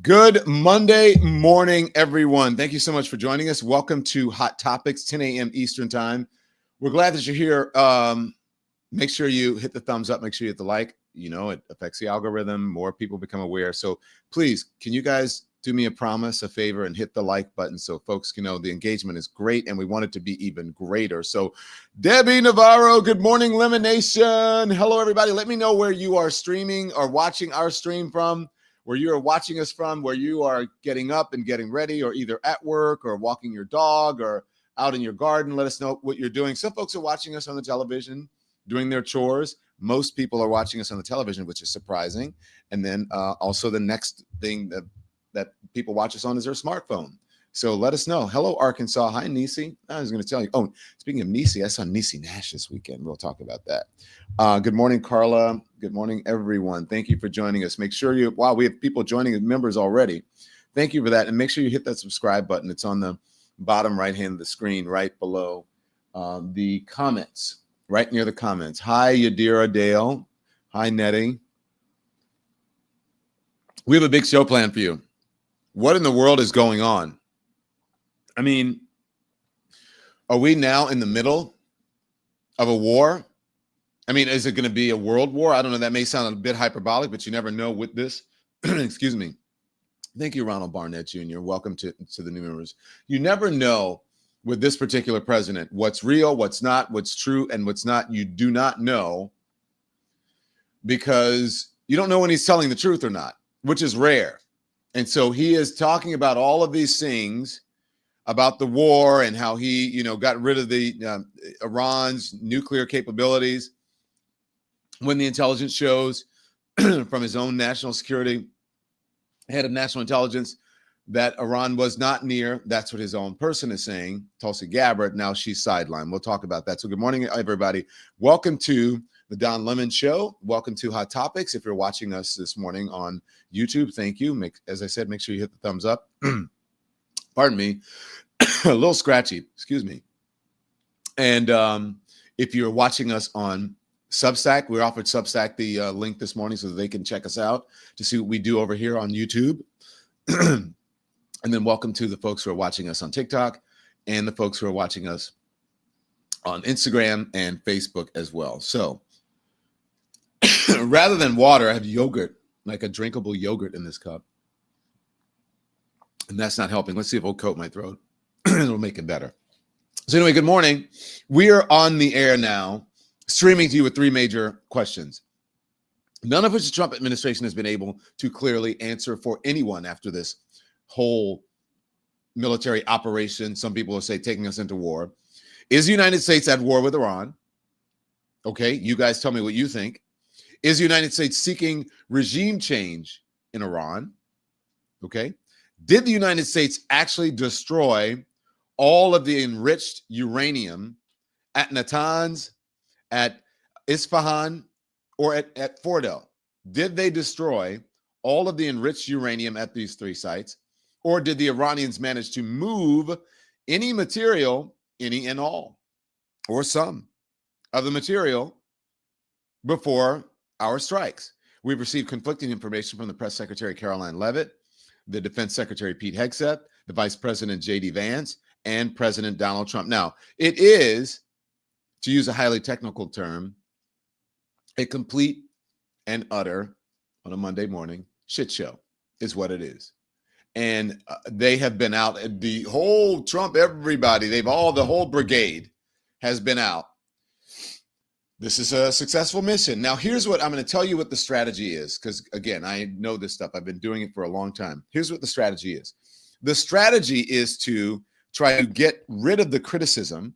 Good Monday morning, everyone. Thank you so much for joining us. Welcome to Hot Topics, 10 a.m. Eastern Time. We're glad that you're here. Make sure you hit the thumbs up. Make sure you hit the like. You know, it affects the algorithm. More people become aware. So please, can you guys do me a promise, a favor, and hit the like button so folks can know the engagement is great and we want it to be even greater. So Debbie Navarro, good morning, Lemonation. Hello, everybody. Let me know where you are streaming or watching our stream from, where you are watching us from, where you are getting up and getting ready, or either at work or walking your dog or out in your garden. Let us know what you're doing. Some folks are watching us on the television, doing their chores. Most people are watching us on the television, which is surprising. And then also the next thing that people watch us on is their smartphone. So let us know. Hello, Arkansas. Hi, Nisi. I was going to tell you. Oh, speaking of Nisi, I saw Nisi Nash this weekend. We'll talk about that. Good morning, Carla. Good morning, everyone. Thank you for joining us. Make sure you, wow, we have people joining as members already. Thank you for that. And make sure you hit that subscribe button. It's on the bottom right hand of the screen, right below the comments, right near the comments. Hi, Yadira Dale. Hi, Nettie. We have a big show planned for you. What in the world is going on? I mean, are we now in the middle of a war? I mean, is it going to be a world war? I don't know. That may sound a bit hyperbolic, but you never know with this. Excuse me. Thank you, Ronald Barnett Jr. Welcome to the new members. You never know with this particular president what's real, what's not, what's true, and what's not. You do not know because you don't know when he's telling the truth or not, which is rare. And so he is talking about all of these things about the war and how he, got rid of the Iran's nuclear capabilities when the intelligence shows from his own national security head of national intelligence that Iran was not near. That's what his own person is saying, Tulsi Gabbard. Now she's sidelined. We'll talk about that. So good morning, everybody. Welcome to the Don Lemon Show. Welcome to Hot Topics. If you're watching us this morning on YouTube, thank you. As I said, make sure you hit the thumbs up. Pardon me. A little scratchy. Excuse me. And if you're watching us on Substack, we offered Substack the link this morning so that they can check us out to see what we do over here on YouTube. And then welcome to the folks who are watching us on TikTok and the folks who are watching us on Instagram and Facebook as well. So rather than water, I have yogurt, like a drinkable yogurt in this cup. And that's not helping. Let's see if it'll coat my throat. It'll make it better. So anyway, good morning. We are on the air now, streaming to you with three major questions, none of which the Trump administration has been able to clearly answer for anyone after this whole military operation. Some people will say taking us into war. Is the United States at war with Iran? Okay, you guys tell me what you think. Is the United States seeking regime change in Iran? Okay. Did the United States actually destroy all of the enriched uranium at Natanz, at Isfahan, or at Fordo? Did they destroy all of the enriched uranium at these three sites? Or did the Iranians manage to move any material, any and all, or some of the material before our strikes? We've received conflicting information from the Press Secretary Caroline Leavitt, the Defense Secretary Pete Hegseth, the Vice President J.D. Vance, and President Donald Trump. Now, it is, to use a highly technical term, a complete and utter, on a Monday morning, shit show is what it is. And they have been out, the whole Trump, everybody, the whole brigade has been out. This is a successful mission. Now, here's what I'm going to tell you what the strategy is, because, again, I know this stuff. I've been doing it for a long time. Here's what the strategy is. The strategy is to try to get rid of the criticism.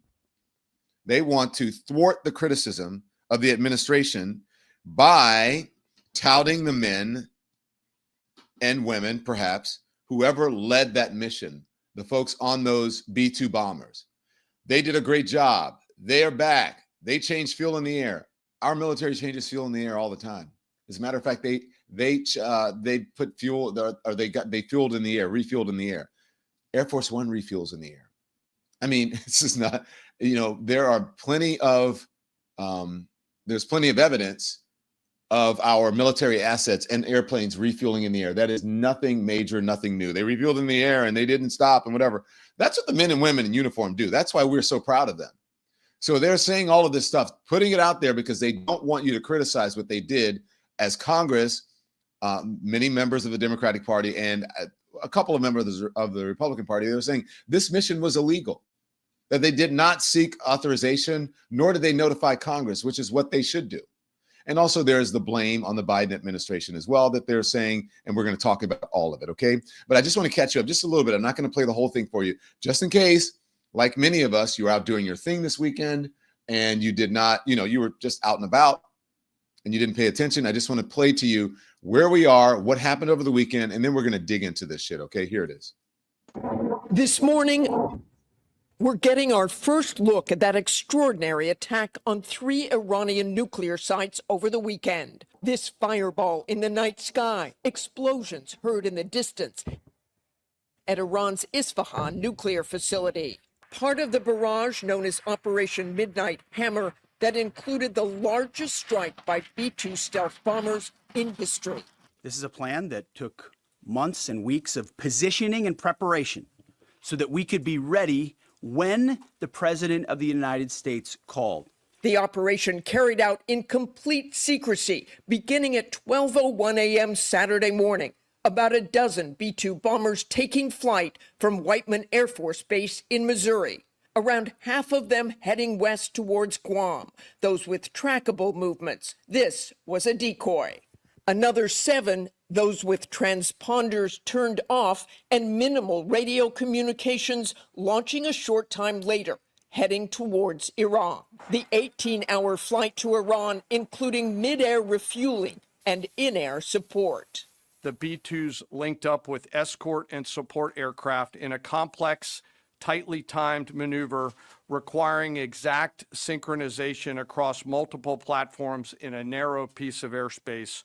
They want to thwart the criticism of the administration by touting the men and women, perhaps, whoever led that mission, the folks on those B-2 bombers. They did a great job. They are back. They changed fuel in the air. Our military changes fuel in the air all the time. As a matter of fact, they put fuel, or they fueled in the air, refueled in the air. Air Force One refuels in the air. I mean, this is not, there are plenty of, there's plenty of evidence of our military assets and airplanes refueling in the air. That is nothing major, nothing new. They refueled in the air and they didn't stop and whatever. That's what the men and women in uniform do. That's why we're so proud of them. So they're saying all of this stuff, putting it out there because they don't want you to criticize what they did as Congress, many members of the Democratic Party and a couple of members of the Republican Party. They were saying this mission was illegal, that they did not seek authorization, nor did they notify Congress, which is what they should do. And also there's the blame on the Biden administration as well that they're saying, and we're going to talk about all of it, okay? But I just want to catch you up just a little bit. I'm not going to play the whole thing for you, just in case, like many of us, you were out doing your thing this weekend and you did not, you were just out and about and you didn't pay attention. I just want to play to you where we are, what happened over the weekend, and then we're going to dig into this shit, okay? Here it is. This morning, we're getting our first look at that extraordinary attack on 3 Iranian nuclear sites over the weekend. This fireball in the night sky, explosions heard in the distance at Iran's Isfahan nuclear facility. Part of the barrage known as Operation Midnight Hammer that included the largest strike by B-2 stealth bombers in history. This is a plan that took months and weeks of positioning and preparation so that we could be ready when the President of the United States called. The operation carried out in complete secrecy, beginning at 12:01 a.m. Saturday morning. About a dozen B-2 bombers taking flight from Whiteman Air Force Base in Missouri. Around half of them heading west towards Guam, those with trackable movements. This was a decoy. Another 7, those with transponders turned off and minimal radio communications, launching a short time later, heading towards Iran. The 18-hour flight to Iran, including mid-air refueling and in-air support. The B-2s linked up with escort and support aircraft in a complex, tightly timed maneuver requiring exact synchronization across multiple platforms in a narrow piece of airspace,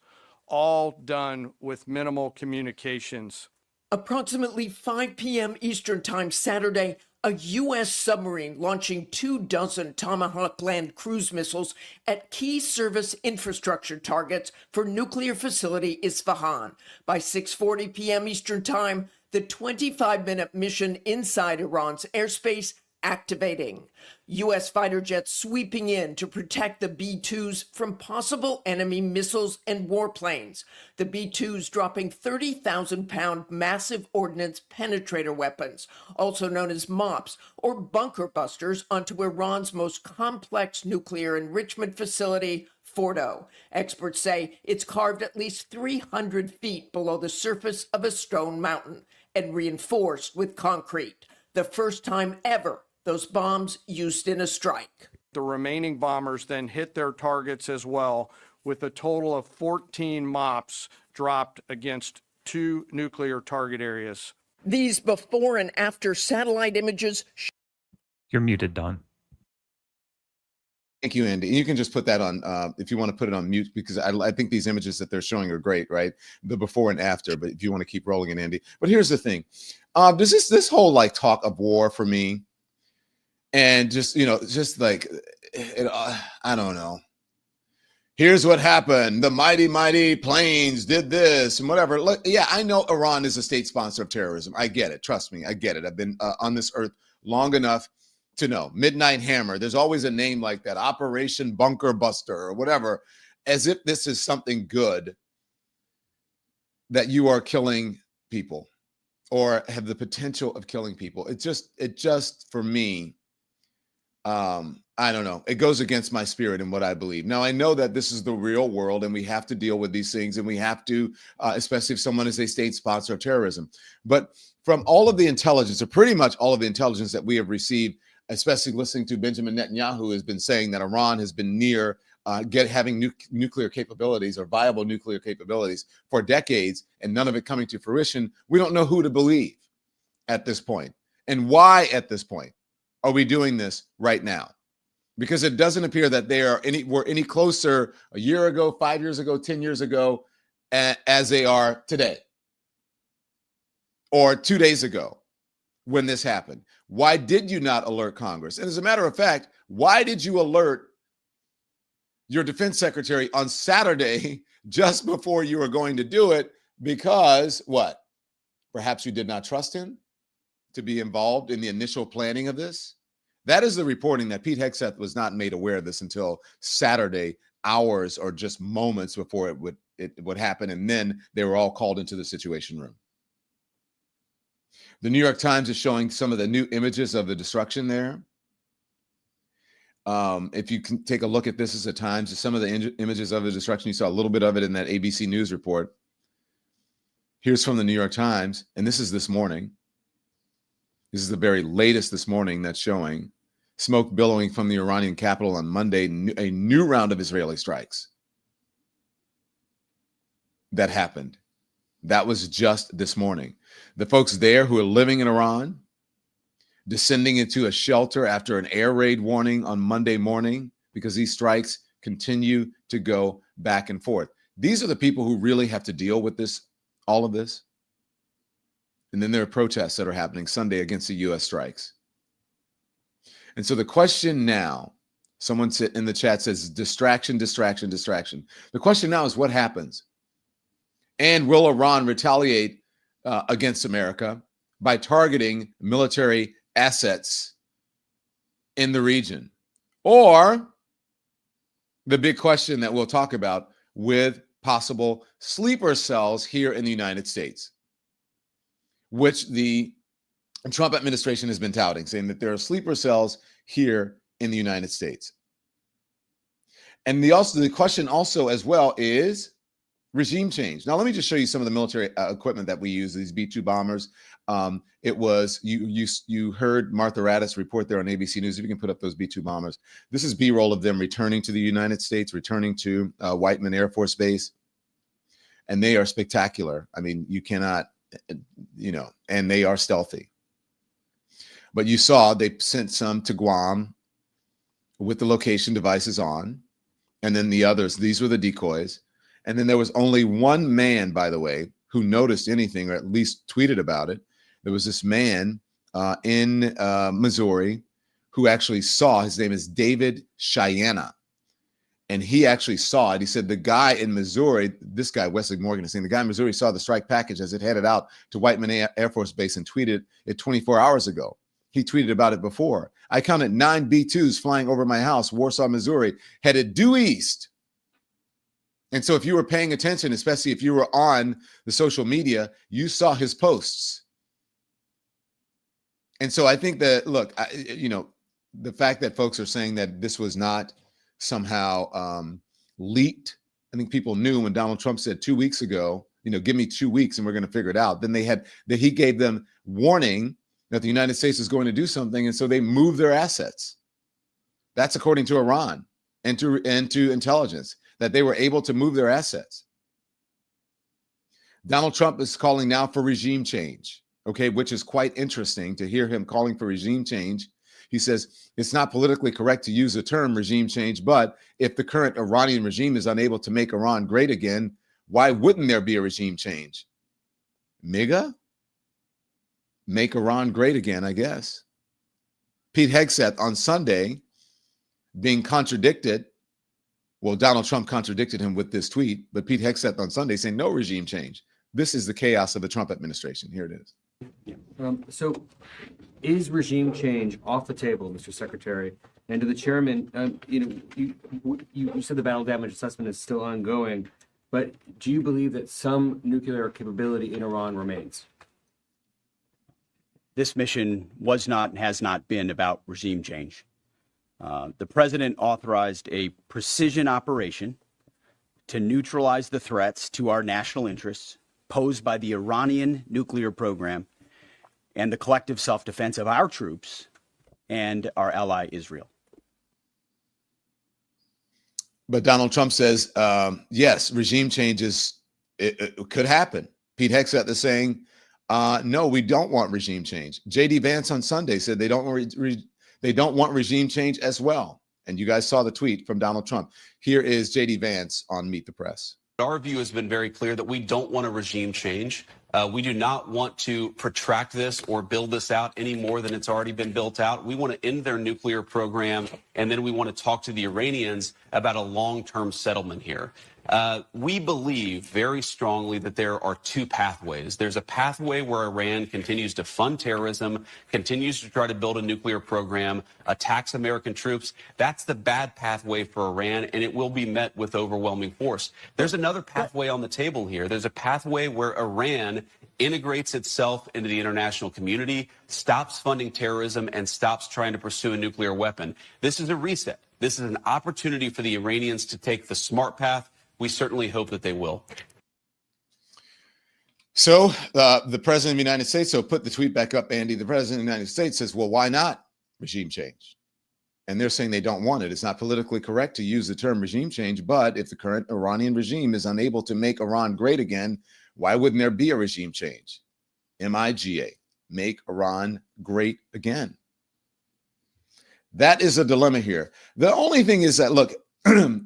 all done with minimal communications. Approximately 5 p.m. Eastern Time Saturday, a U.S. submarine launching 24 Tomahawk land cruise missiles at key service infrastructure targets for nuclear facility Isfahan. By 6:40 p.m. Eastern Time, the 25-minute mission inside Iran's airspace activating. U.S. fighter jets sweeping in to protect the B-2s from possible enemy missiles and warplanes. The B-2s dropping 30,000-pound massive ordnance penetrator weapons, also known as MOPs, or bunker busters, onto Iran's most complex nuclear enrichment facility, Fordo. Experts say it's carved at least 300 feet below the surface of a stone mountain and reinforced with concrete. The first time ever those bombs used in a strike. The remaining bombers then hit their targets as well, with a total of 14 MOPs dropped against 2 nuclear target areas. These before and after satellite images. You're muted, Don. Thank you, Andy. You can just put that on, if you want to put it on mute, because I think these images that they're showing are great, right? The before and after, but if you want to keep rolling it, Andy. But here's the thing. Does this whole like talk of war for me, and just, just like, I don't know. Here's what happened. The mighty planes did this and whatever. Look, yeah, I know Iran is a state sponsor of terrorism. I get it. Trust me. I get it. I've been on this earth long enough to know. Midnight Hammer. There's always a name like that. Operation Bunker Buster or whatever, as if this is something good that you are killing people or have the potential of killing people. It just for me, I don't know. It goes against my spirit and what I believe. Now, I know that this is the real world and we have to deal with these things, and we have to, especially if someone is a state sponsor of terrorism. But from all of the intelligence, or pretty much all of the intelligence that we have received, especially listening to Benjamin Netanyahu, who has been saying that Iran has been near having nuclear capabilities or viable nuclear capabilities for decades, and none of it coming to fruition, we don't know who to believe at this point. And why at this point are we doing this right now? Because it doesn't appear that they were any closer a year ago, 5 years ago, 10 years ago, as they are today, or 2 days ago when this happened. Why did you not alert Congress? And as a matter of fact, why did you alert your defense secretary on Saturday just before you were going to do it because what? Perhaps you did not trust him to be involved in the initial planning of this. That is the reporting that Pete Hegseth was not made aware of this until Saturday, hours or just moments before it would happen. And then they were all called into the Situation Room. The New York Times is showing some of the new images of the destruction there. If you can take a look at this as a Times, some of the images of the destruction, you saw a little bit of it in that ABC News report. Here's from the New York Times, and this is this morning. This is the very latest this morning that's showing smoke billowing from the Iranian capital on Monday, a new round of Israeli strikes that happened. That was just this morning. The folks there who are living in Iran, descending into a shelter after an air raid warning on Monday morning because these strikes continue to go back and forth. These are the people who really have to deal with this, all of this. And then there are protests that are happening Sunday against the U.S. strikes. And so the question now, someone in the chat says distraction, distraction, distraction. The question now is what happens? And will Iran retaliate against America by targeting military assets in the region? Or the big question that we'll talk about with possible sleeper cells here in the United States, which the Trump administration has been touting, saying that there are sleeper cells here in the United States. And the question also as well is regime change. Now, let me just show you some of the military equipment that we use, these B-2 bombers. It was, you heard Martha Raddatz report there on ABC News. If you can put up those B-2 bombers. This is B-roll of them returning to the United States, returning to Whiteman Air Force Base. And they are spectacular. I mean, you cannot, and they are stealthy. But you saw they sent some to Guam with the location devices on. And then the others, these were the decoys. And then there was only one man, by the way, who noticed anything or at least tweeted about it. There was this man in Missouri who actually saw, his name is David Cheyenne. And he actually saw it. He said the guy in Missouri, this guy, Wesley Morgan, is saying the guy in Missouri saw the strike package as it headed out to Whiteman Air Force Base and tweeted it 24 hours ago. He tweeted about it before. I counted 9 B-2s flying over my house, Warsaw, Missouri, headed due east. And so if you were paying attention, especially if you were on the social media, you saw his posts. And so I think that, look, the fact that folks are saying that this was not somehow leaked, I think people knew when Donald Trump said 2 weeks ago, give me 2 weeks and we're going to figure it out. Then he gave them warning that the United States is going to do something. And so they moved their assets. That's according to Iran and to intelligence, that they were able to move their assets. Donald Trump is calling now for regime change, okay, which is quite interesting to hear him calling for regime change. He says it's not politically correct to use the term regime change, but if the current Iranian regime is unable to make Iran great again, why wouldn't there be a regime change? MIGA? Make Iran great again, I guess. Pete Hegseth on Sunday being contradicted. Well, Donald Trump contradicted him with this tweet, but Pete Hegseth on Sunday saying no regime change. This is the chaos of the Trump administration. Here it is. So is regime change off the table, Mr. Secretary? And to the chairman, you said the battle damage assessment is still ongoing, but do you believe that some nuclear capability in Iran remains? This mission was not and has not been about regime change. The president authorized a precision operation to neutralize the threats to our national interests posed by the Iranian nuclear program and the collective self-defense of our troops and our ally Israel. But Donald Trump says, yes, regime changes, it could happen. Pete Hegseth is saying, no, we don't want regime change. J.D. Vance on Sunday said they don't want regime change as well. And you guys saw the tweet from Donald Trump. Here is J.D. Vance on Meet the Press. Our view has been very clear that we don't want a regime change. We do not want to protract this or build this out any more than it's already been built out. We want to end their nuclear program, and then we want to talk to the Iranians about a long-term settlement here. We believe very strongly that there are two pathways. There's a pathway where Iran continues to fund terrorism, continues to try to build a nuclear program, attacks American troops. That's the bad pathway for Iran, and it will be met with overwhelming force. There's another pathway on the table here. There's a pathway where Iran integrates itself into the international community, stops funding terrorism, and stops trying to pursue a nuclear weapon. This is a reset. This is an opportunity for the Iranians to take the smart path. We certainly hope that they will. So the president of the United States, so put the tweet back up, Andy. The president of the United States says, well, why not regime change? And they're saying they don't want it. It's not politically correct to use the term regime change, but if the current Iranian regime is unable to make Iran great again, why wouldn't there be a regime change? MIGA, make Iran great again. That is a dilemma here. The only thing is that, look,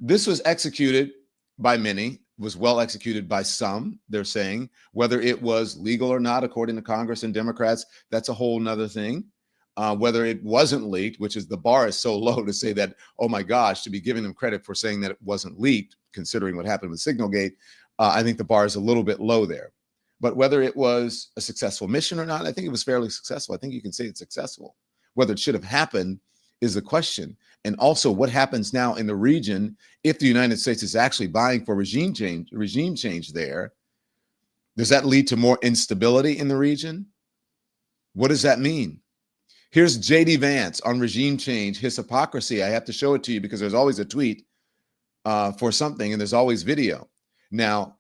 this was executed by many, was well executed by some, they're saying. Whether it was legal or not, according to Congress and Democrats, that's a whole nother thing. Whether it wasn't leaked, which is the bar is so low to say that, oh my gosh, to be giving them credit for saying that it wasn't leaked, considering what happened with Signalgate, I think the bar is a little bit low there. But whether it was a successful mission or not, I think it was fairly successful. I think you can say it's successful. Whether it should have happened is the question. And also what happens now in the region if the United States is actually buying for regime change there? Does that lead to more instability in the region? What does that mean? Here's J.D. Vance on regime change, his hypocrisy. I have to show it to you because there's always a tweet for something and there's always video. Now,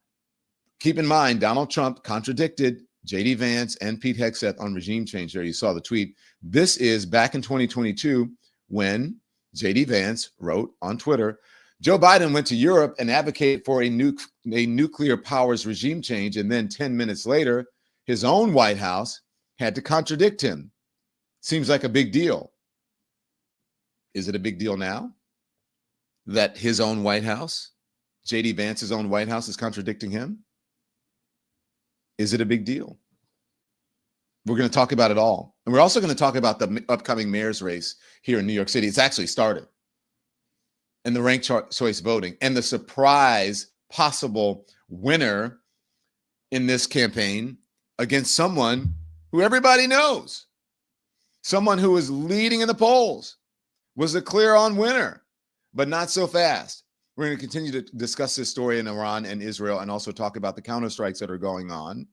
keep in mind, Donald Trump contradicted J.D. Vance and Pete Hegseth on regime change there. You saw the tweet. This is back in 2022 when J.D. Vance wrote on Twitter, Joe Biden went to Europe and advocated for a nuclear powers regime change. And then 10 minutes later, his own White House had to contradict him. Seems like a big deal. Is it a big deal now that his own White House, J.D. Vance's own White House, is contradicting him? Is it a big deal? We're going to talk about it all. And we're also going to talk about the upcoming mayor's race here in New York City. It's actually started. And the ranked choice voting and the surprise possible winner in this campaign against someone who everybody knows. Someone who was leading in the polls, was a clear-on winner, but not so fast. We're going to continue to discuss this story in Iran and Israel and also talk about the counterstrikes that are going on.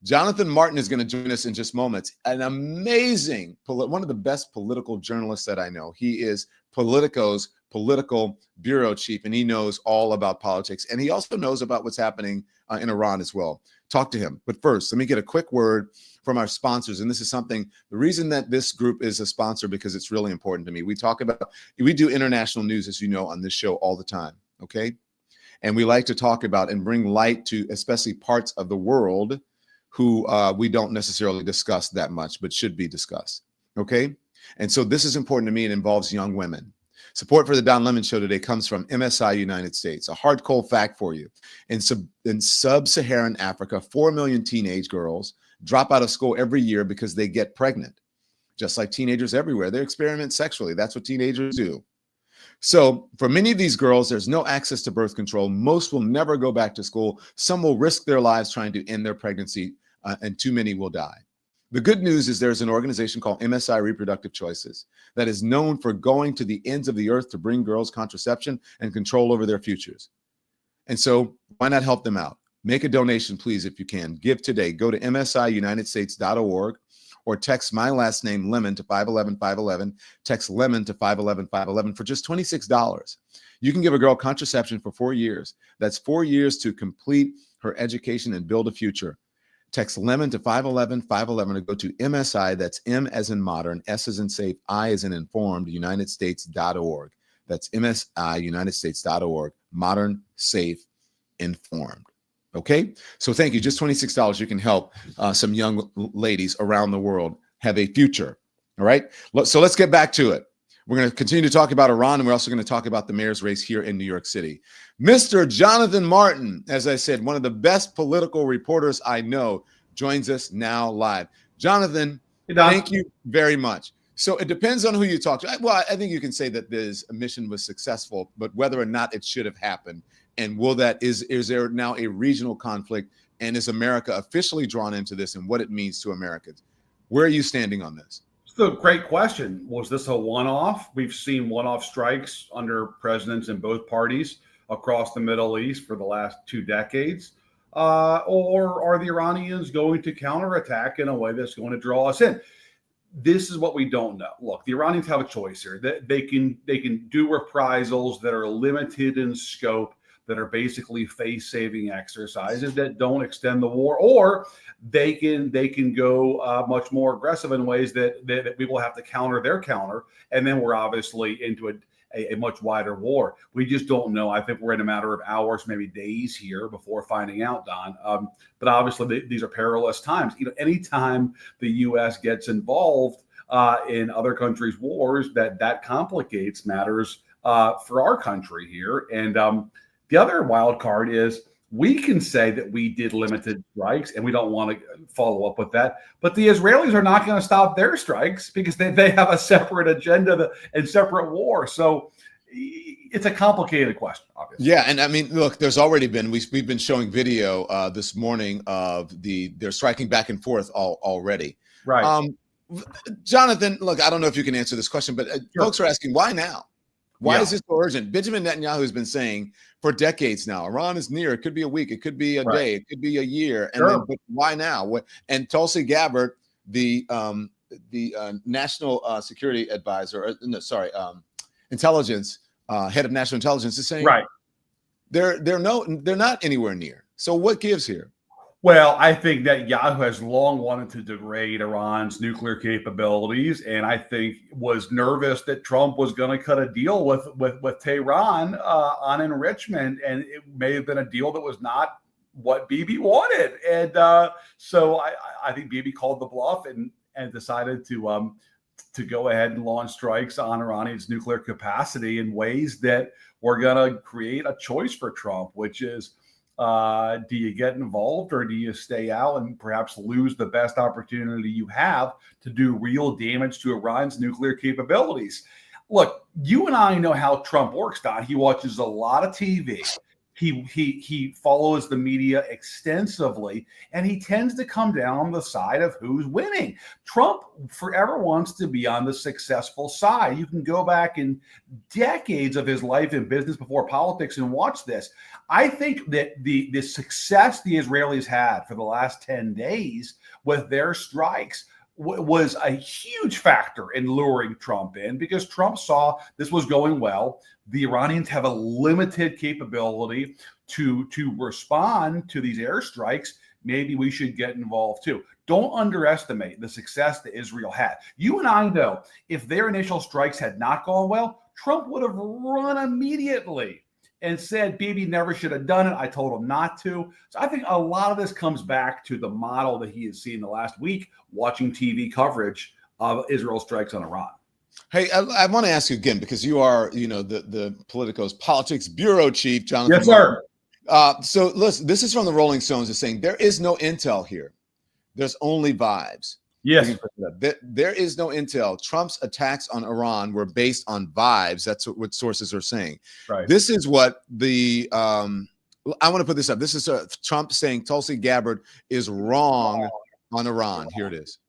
Jonathan Martin is going to join us in just moments. An amazing, one of the best political journalists that I know. He is Politico's political bureau chief, and he knows all about politics. And he also knows about what's happening in Iran as well. Talk to him. But first, let me get a quick word from our sponsors. And this is something, the reason that this group is a sponsor, because it's really important to me. We do international news, as you know, on this show all the time. Okay. And we like to talk about and bring light to especially parts of the world who we don't necessarily discuss that much, but should be discussed. Okay. And so this is important to me. It involves young women. Support for the Don Lemon Show today comes from MSI United States. A hard cold fact for you. In sub-Saharan Africa, 4 million teenage girls drop out of school every year because they get pregnant. Just like teenagers everywhere, they experiment sexually. That's what teenagers do. So for many of these girls, there's no access to birth control. Most will never go back to school. Some will risk their lives trying to end their pregnancy, and too many will die. The good news is there's an organization called MSI Reproductive Choices that is known for going to the ends of the earth to bring girls contraception and control over their futures. And so why not help them out? Make a donation, please, if you can. Give today. Go to msiunitedstates.org or text my last name, Lemon, to 511-511. Text Lemon to 511-511 for just $26. You can give a girl contraception for 4 years. That's 4 years to complete her education and build a future. Text Lemon to 511-511 to go to MSI. That's M as in modern, S as in safe, I as in informed, unitedstates.org. That's msiunitedstates.org. Modern, safe, informed. Okay, so thank you. Just $26. You can help some young ladies around the world have a future. All right, so let's get back to it. We're going to continue to talk about Iran, and we're also going to talk about the mayor's race here in New York City. Mr. Jonathan Martin, as I said, one of the best political reporters I know, joins us now live. Jonathan, Hey, Don. thank you very much. So it depends on who you talk to. Well, I think you can say that this mission was successful, but whether or not it should have happened, and is there now a regional conflict, and is America officially drawn into this, and what it means to Americans? Where are you standing on this? It's a great question. Was this a one-off? We've seen one-off strikes under presidents in both parties across the Middle East for the last 2 decades. Or are the Iranians going to counterattack in a way that's going to draw us in? This is what we don't know. Look, the Iranians have a choice here. They can do reprisals that are limited in scope, that are basically face-saving exercises that don't extend the war, or they can go much more aggressive in ways that we will have to counter their counter, and then we're obviously into a much wider war. We just don't know. I think we're in a matter of hours, maybe days here before finding out, Don. But obviously, these are perilous times. Anytime the U.S. gets involved in other countries' wars, that complicates matters for our country here. And the other wild card is we can say that we did limited strikes, and we don't want to follow up with that. But the Israelis are not going to stop their strikes because they have a separate agenda and separate war. So it's a complicated question, obviously. Yeah, and I mean, look, there's already been we've been showing video this morning of they're striking back and forth already. Right. Jonathan, look, I don't know if you can answer this question, but Sure. Folks are asking, why now? Why Yeah. is this so urgent? Benjamin Netanyahu has been saying for decades now, Iran is near. It could be a week. It could be a Right. day. It could be a year. Sure. But why now? And Tulsi Gabbard, the national security advisor, intelligence head of national intelligence, is saying Right. they're not anywhere near. So what gives here? Well, I think that Yahoo has long wanted to degrade Iran's nuclear capabilities, and I think was nervous that Trump was going to cut a deal with Tehran on enrichment, and it may have been a deal that was not what Bibi wanted, and so I think Bibi called the bluff and decided to go ahead and launch strikes on Iranian's nuclear capacity in ways that were going to create a choice for Trump, which is, do you get involved or do you stay out and perhaps lose the best opportunity you have to do real damage to Iran's nuclear capabilities? Look, you and I know how Trump works, Don. He watches a lot of TV. He follows the media extensively, and he tends to come down on the side of who's winning. Trump forever wants to be on the successful side. You can go back in decades of his life in business before politics and watch this. I think that the success the Israelis had for the last 10 days with their strikes was a huge factor in luring Trump in, because Trump saw this was going well. The Iranians have a limited capability to respond to these airstrikes. Maybe we should get involved too. Don't underestimate the success that Israel had. You and I know if their initial strikes had not gone well, Trump would have run immediately and said Bibi never should have done it. I told him not to. So I think a lot of this comes back to the model that he has seen the last week, watching TV coverage of Israel strikes on Iran. Hey, I want to ask you again, because you are, the Politico's politics bureau chief, Jonathan. Yes, sir. So listen, this is from the Rolling Stones. Is saying there is no intel here. There's only vibes. Yes. There is no intel. Trump's attacks on Iran were based on vibes. That's what sources are saying. Right. This is what I want to put this up. This is Trump saying Tulsi Gabbard is wrong on Iran. Here it is.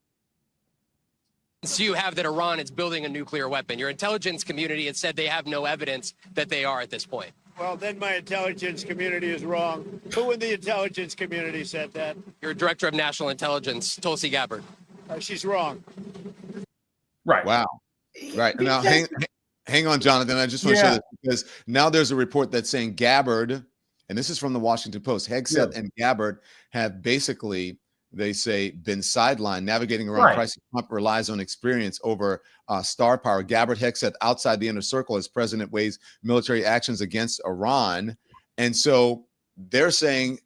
So you have that Iran is building a nuclear weapon. Your intelligence community has said they have no evidence that they are at this point. Well, then my intelligence community is wrong. Who in the intelligence community said that? Your director of national intelligence, Tulsi Gabbard. She's wrong. Right. Wow. Right. Now, hang on, Jonathan. I just want to show this, because now there's a report that's saying Gabbard, and this is from the Washington Post, Hegseth and Gabbard have basically, they say, been sidelined. Navigating around crisis, Trump relies on experience over star power. Gabbard, Hegseth outside the inner circle as president weighs military actions against Iran. And so they're saying,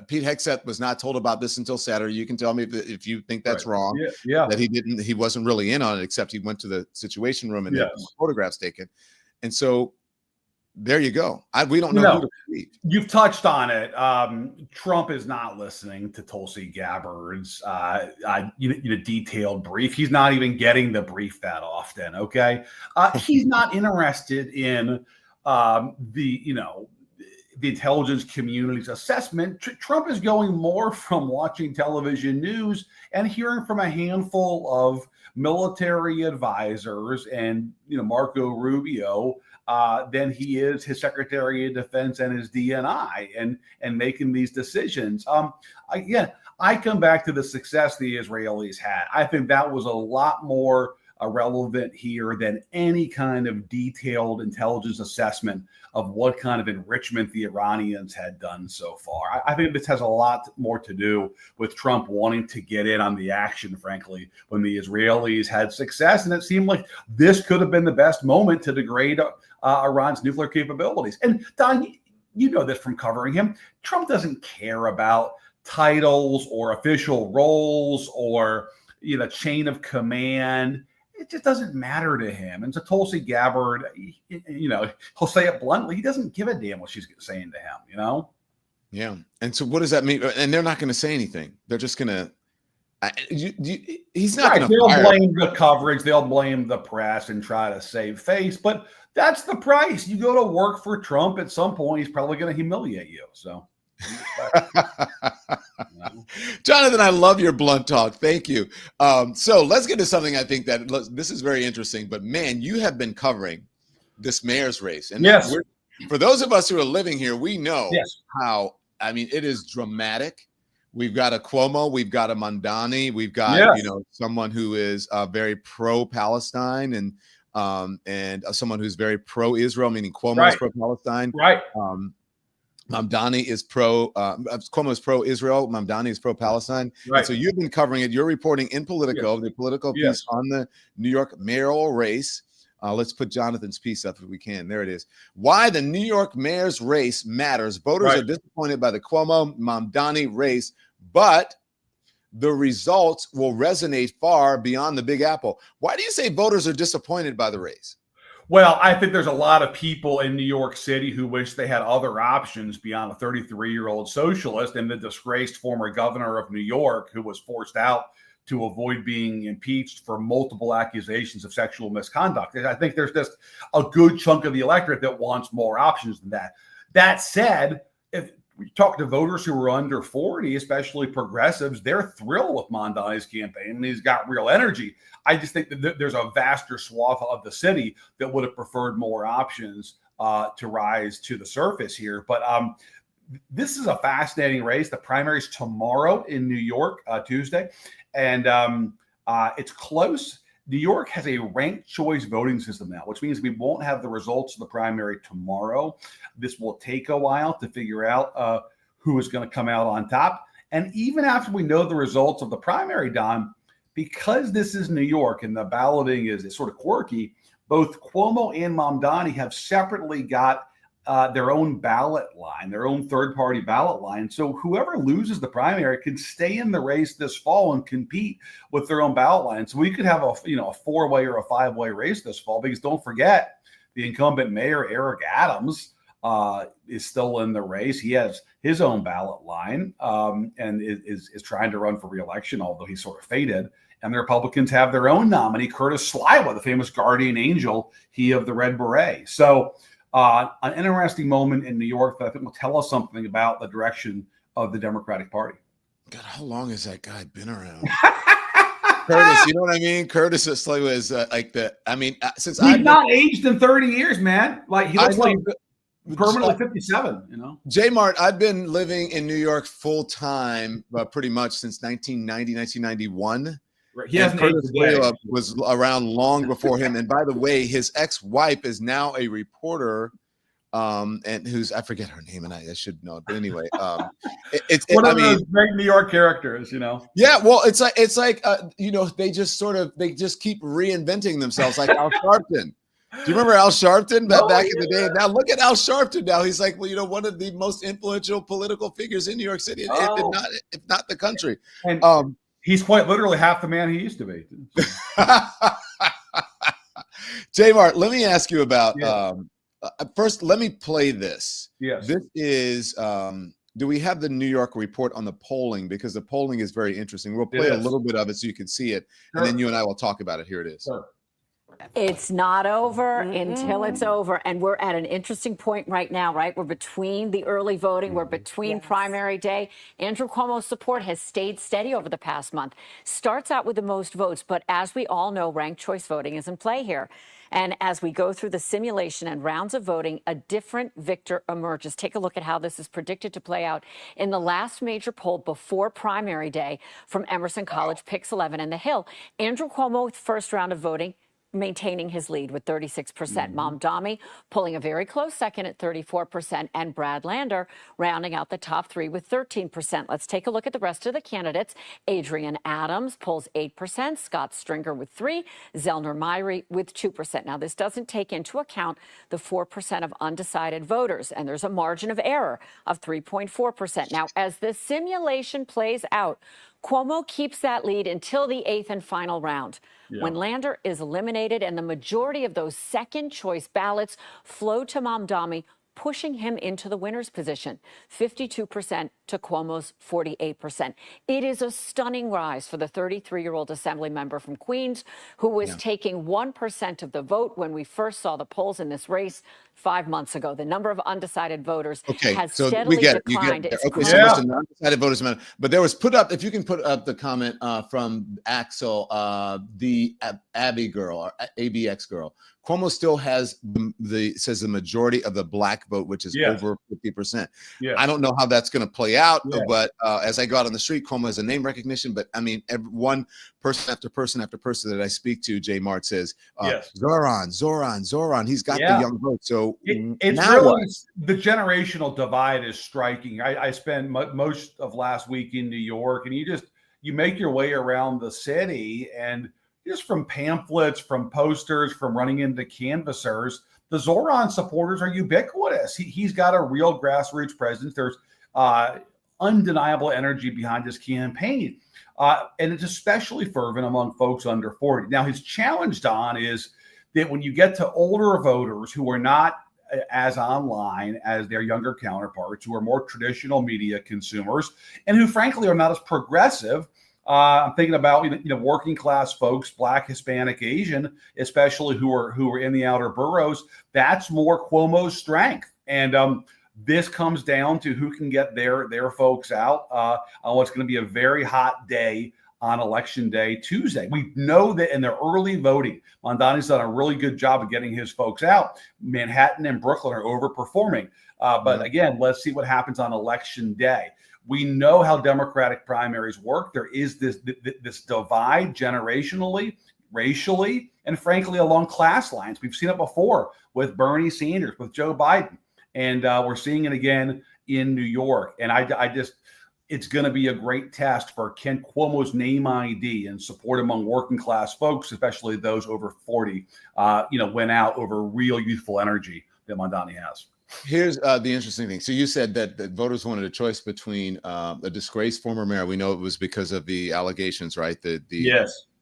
Pete Hegseth was not told about this until Saturday. You can tell me if you think that's wrong. Yeah. That he wasn't really in on it, except he went to the Situation Room and there were photographs taken. And so there you go. We don't You know know, who to believe. You've touched on it. Trump is not listening to Tulsi Gabbard's detailed brief. He's not even getting the brief that often. Okay, he's not interested in the intelligence community's assessment. Trump is going more from watching television news and hearing from a handful of military advisors and Marco Rubio than he is his Secretary of Defense and his DNI and making these decisions. Again, I come back to the success the Israelis had. I think that was a lot more relevant here than any kind of detailed intelligence assessment of what kind of enrichment the Iranians had done so far. I think this has a lot more to do with Trump wanting to get in on the action, frankly, when the Israelis had success. And it seemed like this could have been the best moment to degrade Iran's nuclear capabilities. And Don, you know this from covering him. Trump doesn't care about titles or official roles or chain of command. It just doesn't matter to him. And so Tulsi Gabbard, he'll say it bluntly. He doesn't give a damn what she's saying to him, Yeah. And so what does that mean? And they're not going to say anything. They're just going to, he's not going to They'll blame the coverage. They'll blame the press and try to save face. But that's the price. You go to work for Trump at some point, he's probably going to humiliate you. So. Jonathan, I love your blunt talk. Thank you. So let's get to something I think that this is very interesting. But man, you have been covering this mayor's race. And yes, for those of us who are living here, we know how, it is dramatic. We've got a Cuomo, we've got a Mamdani, we've got, someone who is very pro-Palestine and someone who's very pro-Israel, meaning Cuomo is pro-Palestine. Right. Mamdani is Cuomo is pro-Israel. Mamdani is pro-Palestine. Right. And so you've been covering it. You're reporting in Politico, the Politico piece on the New York mayoral race. Let's put Jonathan's piece up if we can. There it is. Why the New York mayor's race matters. Voters are disappointed by the Cuomo-Mamdani race, but the results will resonate far beyond the Big Apple. Why do you say voters are disappointed by the race? Well, I think there's a lot of people in New York City who wish they had other options beyond a 33-year-old socialist and the disgraced former governor of New York who was forced out to avoid being impeached for multiple accusations of sexual misconduct. I think there's just a good chunk of the electorate that wants more options than that. That said, if we talk to voters who are under 40, especially progressives, they're thrilled with Mamdani's campaign and he's got real energy. I just think that there's a vaster swath of the city that would have preferred more options to rise to the surface here. But this is a fascinating race. The primary is tomorrow in New York, Tuesday, and it's close. New York has a ranked choice voting system now, which means we won't have the results of the primary tomorrow. This will take a while to figure out who is going to come out on top. And even after we know the results of the primary, Don, because this is New York and the balloting is sort of quirky, both Cuomo and Mamdani have separately got their own ballot line, their own third-party ballot line. So whoever loses the primary can stay in the race this fall and compete with their own ballot line. So we could have a four-way or a five-way race this fall, because don't forget the incumbent mayor, Eric Adams, is still in the race. He has his own ballot line and is trying to run for re-election, although he's sort of faded. And the Republicans have their own nominee, Curtis Sliwa, the famous guardian angel, he of the Red Beret. So an interesting moment in New York that I think will tell us something about the direction of the Democratic Party. God, how long has that guy been around? Curtis, you know what I mean? Curtis Sliwa is since he's not aged in 30 years, man. Like he looks like permanently 57, J-Mart, I've been living in New York full time, pretty much since 1990, 1991. He hasn't Curtis Sliwa was around long before him. And by the way, his ex-wife is now a reporter, and who's, I forget her name, and I should know it. But anyway, it's one of those great New York characters, Yeah, well, it's like they just keep reinventing themselves, like Al Sharpton. Do you remember Al Sharpton back in the day? Now look at Al Sharpton now. He's like, one of the most influential political figures in New York City, if not the country. And he's quite literally half the man he used to be. J-Mart, let me ask you about First, let me play this. Yes. This is, do we have the New York report on the polling? Because the polling is very interesting. We'll play a little bit of it so you can see it. Sure. And then you and I will talk about it. Here it is. Sure. It's not over until it's over. And we're at an interesting point right now, right? We're between the early voting. We're between primary day. Andrew Cuomo's support has stayed steady over the past month. Starts out with the most votes, but as we all know, ranked choice voting is in play here. And as we go through the simulation and rounds of voting, a different victor emerges. Take a look at how this is predicted to play out in the last major poll before primary day from Emerson College, Pix 11 and The Hill. Andrew Cuomo, first round of voting, maintaining his lead with 36%. Mamdani pulling a very close second at 34%, and Brad Lander rounding out the top three with 13%. Let's take a look at the rest of the candidates. Adrian Adams pulls 8%, Scott Stringer with 3%, Zellner Myrie with 2%. Now, this doesn't take into account the 4% of undecided voters, and there's a margin of error of 3.4%. Now, as the simulation plays out, Cuomo keeps that lead until the 8th and final round, when Lander is eliminated and the majority of those second choice ballots flow to Mamdani, pushing him into the winner's position, 52% to Cuomo's 48%. It is a stunning rise for the 33-year-old assembly member from Queens, who was taking 1% of the vote when we first saw the polls in this race 5 months ago. The number of undecided voters has steadily declined. Okay, so listen, the undecided voters amount. But there was put up, if you can put up the comment from Axel, the Abby girl, or ABX girl. Cuomo still has says the majority of the black vote, which is over 50%. I don't know how that's going to play out, but as I go out on the street, Cuomo has a name recognition. But I mean, one person after person after person that I speak to, Jay Mart says, Zoran. He's got the young vote. So it's really the generational divide is striking. I spent most of last week in New York, and you make your way around the city, and just from pamphlets, from posters, from running into canvassers, the Zoran supporters are ubiquitous. He's got a real grassroots presence. There's undeniable energy behind his campaign. And it's especially fervent among folks under 40. Now, his challenge, Don, is that when you get to older voters who are not as online as their younger counterparts, who are more traditional media consumers, and who frankly are not as progressive, I'm thinking about working class folks, Black, Hispanic, Asian, especially who are in the outer boroughs. That's more Cuomo's strength, and this comes down to who can get their folks out on what's going to be a very hot day on Election Day, Tuesday. We know that in the early voting, Mamdani's done a really good job of getting his folks out. Manhattan and Brooklyn are overperforming, but again, let's see what happens on Election Day. We know how Democratic primaries work. There is this divide generationally, racially, and frankly along class lines. We've seen it before with Bernie Sanders, with Joe Biden, and we're seeing it again in New York. And it's going to be a great test for Ken Cuomo's name ID and support among working class folks, especially those over 40, went out over real youthful energy that Mamdani has. Here's the interesting thing. So you said that voters wanted a choice between a disgraced former mayor. We know it was because of the allegations, right? The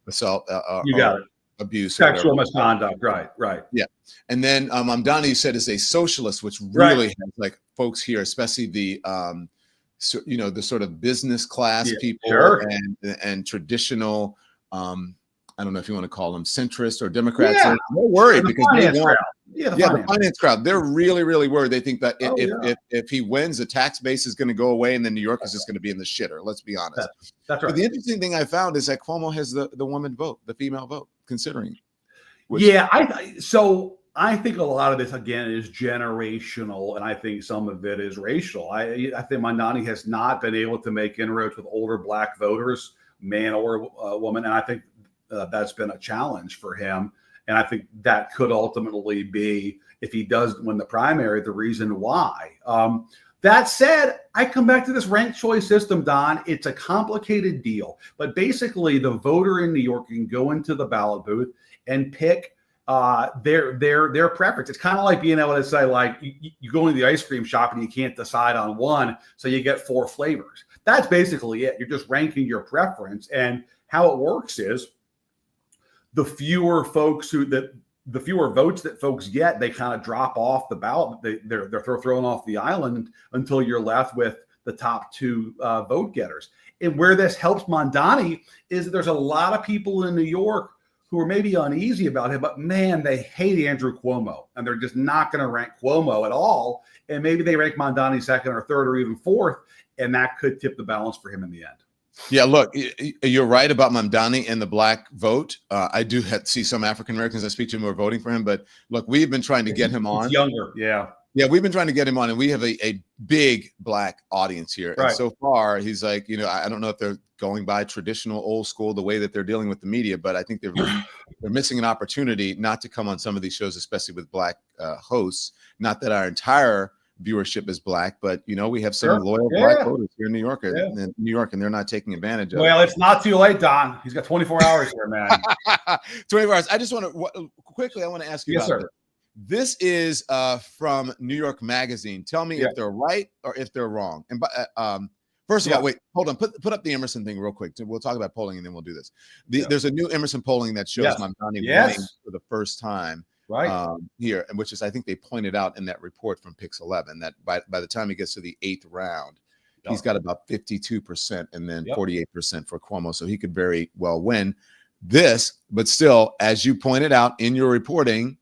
assault, you got it, abuse, sexual misconduct, right. Yeah, and then Mamdani said is a socialist, which really has like folks here, especially the the sort of business class people and traditional. I don't know if you want to call them centrist or Democrats. They're worried because they want. The finance crowd. They're really, really worried. They think that if he wins, the tax base is going to go away, and then New York is just going to be in the shitter. Let's be honest. That's right. But the interesting thing I found is that Cuomo has the woman vote, the female vote, considering. I think a lot of this again is generational, and I think some of it is racial. I think Mamdani has not been able to make inroads with older Black voters, man or woman, and I think that's been a challenge for him. And I think that could ultimately be, if he does win the primary, the reason why. That said, I come back to this ranked choice system, Don. It's a complicated deal. But basically, the voter in New York can go into the ballot booth and pick their preference. It's kind of like being able to say, like, you go into the ice cream shop and you can't decide on one, so you get 4 flavors. That's basically it. You're just ranking your preference. And how it works is, the fewer folks that the fewer votes that folks get, they kind of drop off the ballot. They're thrown off the island until you're left with the top two vote getters. And where this helps Mondani is that there's a lot of people in New York who are maybe uneasy about him, but man, they hate Andrew Cuomo, and they're just not going to rank Cuomo at all. And maybe they rank Mondani second or third or even fourth, and that could tip the balance for him in the end. Yeah, look, you're right about Mamdani and the black vote. I do see some African Americans I speak to who are voting for him, but look, we've been trying to get him on. He's younger, yeah. Yeah, we've been trying to get him on, and we have a big black audience here. Right. And so far, he's like, I don't know if they're going by traditional old school, the way that they're dealing with the media, but I think they're missing an opportunity not to come on some of these shows, especially with black hosts. Not that our entire viewership is black, but we have some loyal black voters here in New York, and they're not taking advantage of it. Well, it's not too late, Don. He's got 24 hours here, man. 24 hours. I just want to quickly, I want to ask you about this. This is from New York Magazine. Tell me if they're right or if they're wrong. And first of all, wait, hold on. Put up the Emerson thing real quick. We'll talk about polling and then we'll do this. There's a new Emerson polling that shows Mamdani winning for the first time. Right. Here, which is, I think they pointed out in that report from Pix 11 that by the time he gets to the 8th round, he's got about 52% and then 48% for Cuomo. So he could very well win this, but still, as you pointed out in your reporting,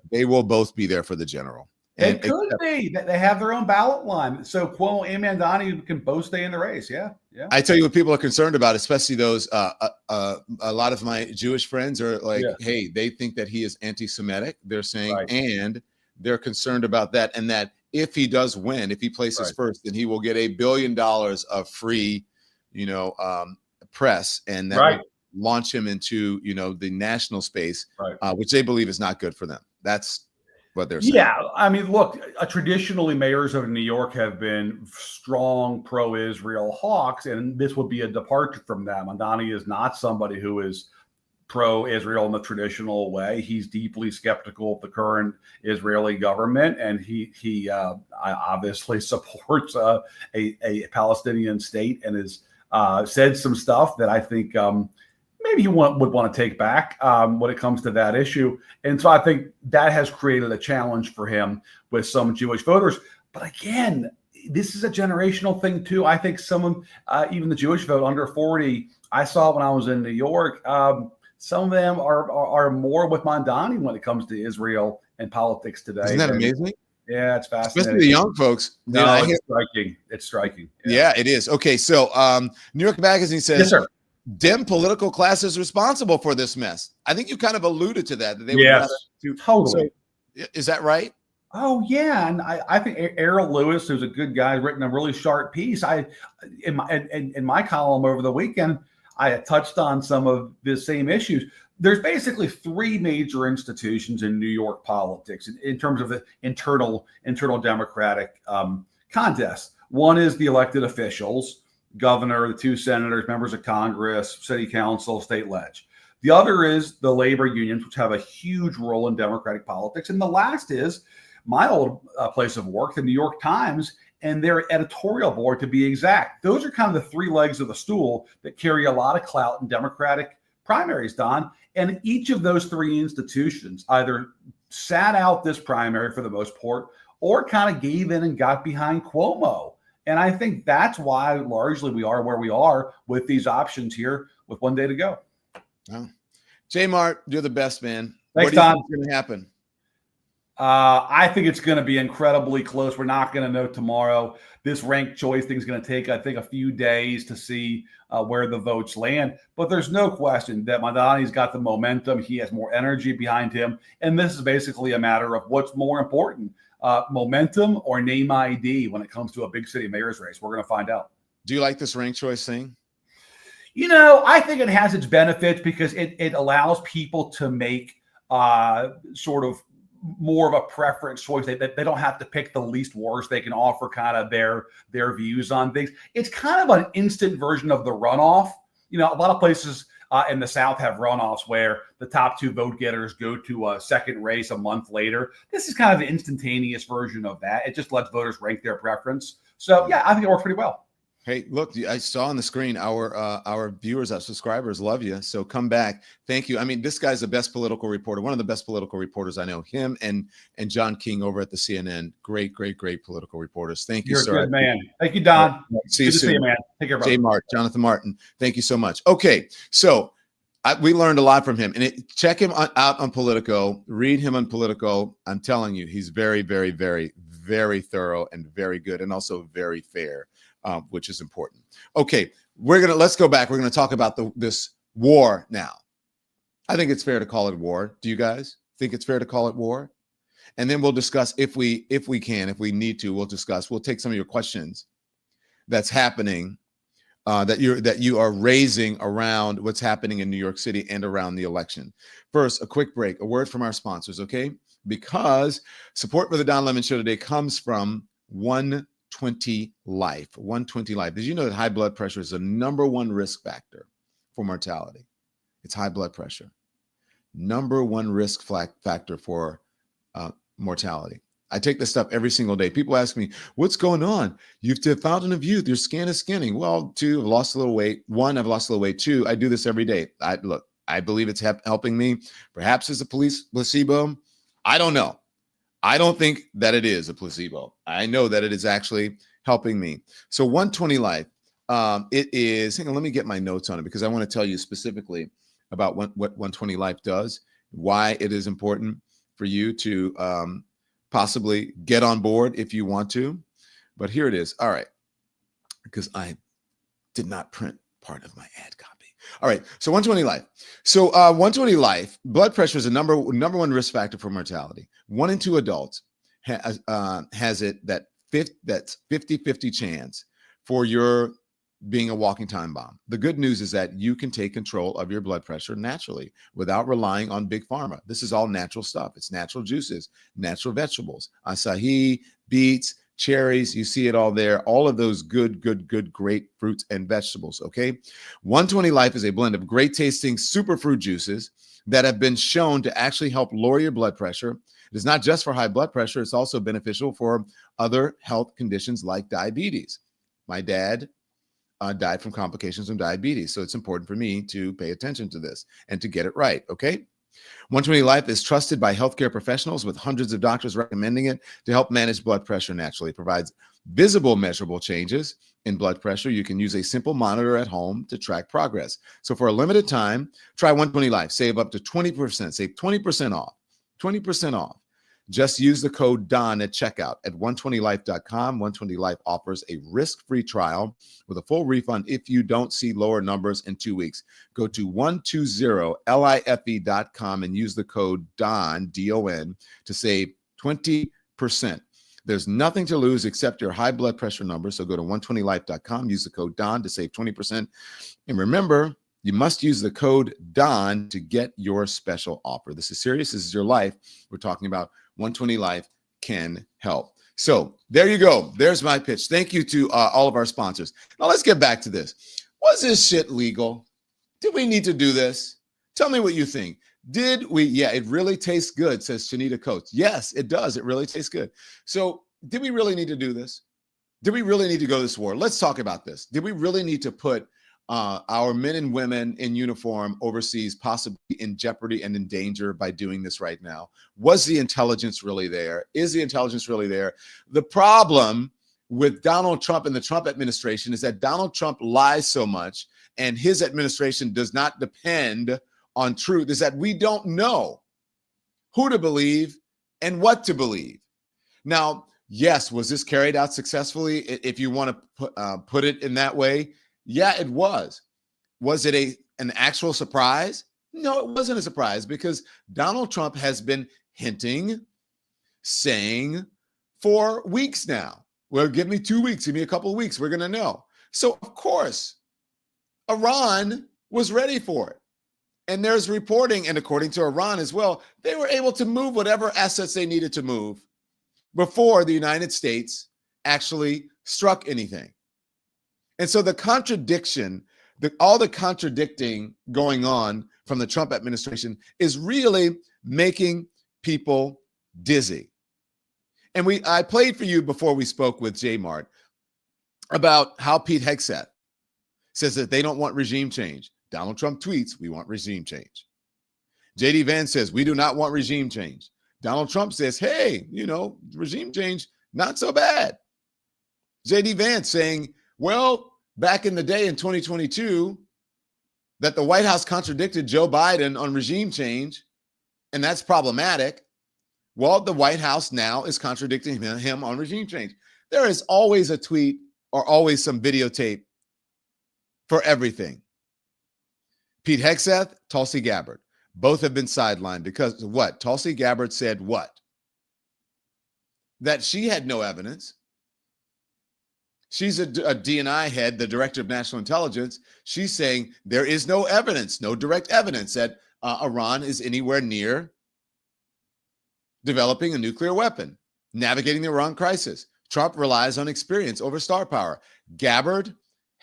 they will both be there for the general. It could be that they have their own ballot line. So Cuomo and Mamdani can both stay in the race. Yeah. I tell you what people are concerned about, especially those, a lot of my Jewish friends are like, hey, they think that he is anti-Semitic. They're saying, and they're concerned about that. And that if he does win, if he places first, then he will get $1 billion of free, press. And that will launch him into, the national space, which they believe is not good for them. That's what they're saying. Yeah, I mean, look, traditionally mayors of New York have been strong pro-Israel hawks, and this would be a departure from that. Mamdani is not somebody who is pro-Israel in the traditional way. He's deeply skeptical of the current Israeli government, and he obviously supports a Palestinian state and has said some stuff that I think maybe he would want to take back when it comes to that issue. And so I think that has created a challenge for him with some Jewish voters. But again, this is a generational thing too. I think even the Jewish vote under 40, I saw when I was in New York, some of them are more with Mamdani when it comes to Israel and politics today. Isn't that amazing? Yeah, it's fascinating. Especially the young folks. No, it's striking. It's striking. Yeah, it is. Okay, so New York Magazine says, yes, sir. Dim political class is responsible for this mess. I think you kind of alluded to that. They would totally. So, is that right? Oh yeah, and I think Errol Lewis, who's a good guy, written a really sharp piece. In my column over the weekend, I touched on some of the same issues. There's basically three major institutions in New York politics in terms of the internal Democratic contest. One is the elected officials. Governor, the two senators, members of Congress, city council, state ledge. The other is the labor unions, which have a huge role in Democratic politics. And the last is my old place of work, the New York Times, and their editorial board, to be exact. Those are kind of the three legs of the stool that carry a lot of clout in Democratic primaries, Don. And each of those three institutions either sat out this primary for the most part or kind of gave in and got behind Cuomo. And I think that's why largely we are where we are with these options here with 1 day to go. Oh. J Mart, you're the best, man. Thanks, what do you Tom. think is going to happen? I think it's going to be incredibly close. We're not going to know tomorrow. This ranked choice thing is going to take, I think, a few days to see where the votes land. But there's no question that Mamdani's got the momentum. He has more energy behind him. And this is basically a matter of what's more important. Momentum or name ID when it comes to a big city mayor's race. We're going to find out. Do you like this ranked choice thing? I think it has its benefits because it allows people to make sort of more of a preference choice. They don't have to pick the least worst. They can offer kind of their views on things. It's kind of an instant version of the runoff. A lot of places in the South have runoffs where the top two vote getters go to a second race a month later. This is kind of an instantaneous version of that. It just lets voters rank their preference. So, yeah, I think it works pretty well. Hey, look, I saw on the screen our viewers, our subscribers love you. So come back. Thank you. I mean, this guy's the best political reporter, one of the best political reporters I know. Him and John King over at the CNN. Great political reporters. Thank you, You're sir. a good man. Thank you, Don. See Good you to see soon. you, man. Take care, J. brother. Jonathan Martin. Thank you so much. Okay, so we learned a lot from him, and check him out on Politico. Read him on Politico. I'm telling you, he's very, very, very, very thorough and very good, and also very fair, which is important. Okay, let's go back. We're gonna talk about this war now. I think it's fair to call it war. Do you guys think it's fair to call it war? And then we'll discuss if we need to. We'll take some of your questions that's happening. That you are raising around what's happening in New York City and around the election. First, a quick break, a word from our sponsors, okay? Because support for the Don Lemon Show today comes from 120 Life. 120 Life. Did you know that high blood pressure is the #1 risk factor for mortality? It's high blood pressure. #1 risk factor for mortality. I take this stuff every single day. People ask me, what's going on? You've the fountain of youth. Your skin is skinning. Well, 2, I've lost a little weight. 1, I've lost a little weight. 2, I do this every day. I believe it's helping me. Perhaps it's a placebo. I don't know. I don't think that it is a placebo. I know that it is actually helping me. So 120 Life, it is, hang on, let me get my notes on it because I want to tell you specifically about what 120 Life does, why it is important for you to possibly get on board if you want to. But here it is. All right. Because I did not print part of my ad copy. All right. So 120 Life. So 120 Life, blood pressure is the number 1 risk factor for mortality. 1 in 2 adults has it that's 50-50 chance for your being a walking time bomb. The good news is that you can take control of your blood pressure naturally without relying on big pharma. This is all natural stuff. It's natural juices, natural vegetables, acai, beets, cherries. You see it all there. All of those good, great fruits and vegetables. Okay. 120 Life is a blend of great tasting superfruit juices that have been shown to actually help lower your blood pressure. It is not just for high blood pressure. It's also beneficial for other health conditions like diabetes. My dad died from complications from diabetes. So it's important for me to pay attention to this and to get it right. Okay. 120 Life is trusted by healthcare professionals with hundreds of doctors recommending it to help manage blood pressure naturally. It provides visible, measurable changes in blood pressure. You can use a simple monitor at home to track progress. So for a limited time, try 120 Life. Save up to 20%. Save 20% off. 20% off. Just use the code DON at checkout at 120life.com. 120 Life offers a risk-free trial with a full refund if you don't see lower numbers in 2 weeks. Go to 120life.com and use the code DON, D-O-N, to save 20%. There's nothing to lose except your high blood pressure number. So go to 120life.com, use the code DON to save 20%. And remember, you must use the code DON to get your special offer. This is serious. This is your life. We're talking about 120 Life can help. So there you go. There's my pitch. Thank you to all of our sponsors. Now let's get back to this. Was this shit legal? Did we need to do this? Tell me what you think. Did we? Yeah, it really tastes good, says Shanita Coates. Yes, it does. It really tastes good. So did we really need to do this? Did we really need to go to this war? Let's talk about this. Did we really need to put our men and women in uniform overseas possibly in jeopardy and in danger by doing this right now? Was the intelligence really there? Is the intelligence really there? The problem with Donald Trump and the Trump administration is that Donald Trump lies so much and his administration does not depend on truth, is that we don't know who to believe and what to believe. Now, yes, was this carried out successfully? If you want to put it in that way, yeah, it was. Was it an actual surprise? No, it wasn't a surprise because Donald Trump has been hinting, saying for weeks now, well, give me 2 weeks, give me a couple of weeks, we're going to know. So, of course, Iran was ready for it. And there's reporting, and according to Iran as well, they were able to move whatever assets they needed to move before the United States actually struck anything. And so the contradiction, all the contradicting going on from the Trump administration is really making people dizzy. And I played for you before we spoke with J Mart about how Pete Hegseth says that they don't want regime change. Donald Trump tweets, we want regime change. JD Vance says, we do not want regime change. Donald Trump says, hey, regime change, not so bad. JD Vance saying, well, back in the day in 2022, that the White House contradicted Joe Biden on regime change, and that's problematic. Well, the White House now is contradicting him on regime change. There is always a tweet or always some videotape for everything. Pete Hegseth, Tulsi Gabbard, both have been sidelined because of what? Tulsi Gabbard said what? That she had no evidence. She's a DNI head, the director of national intelligence. She's saying there is no evidence, no direct evidence that Iran is anywhere near developing a nuclear weapon, navigating the Iran crisis. Trump relies on experience over star power. Gabbard,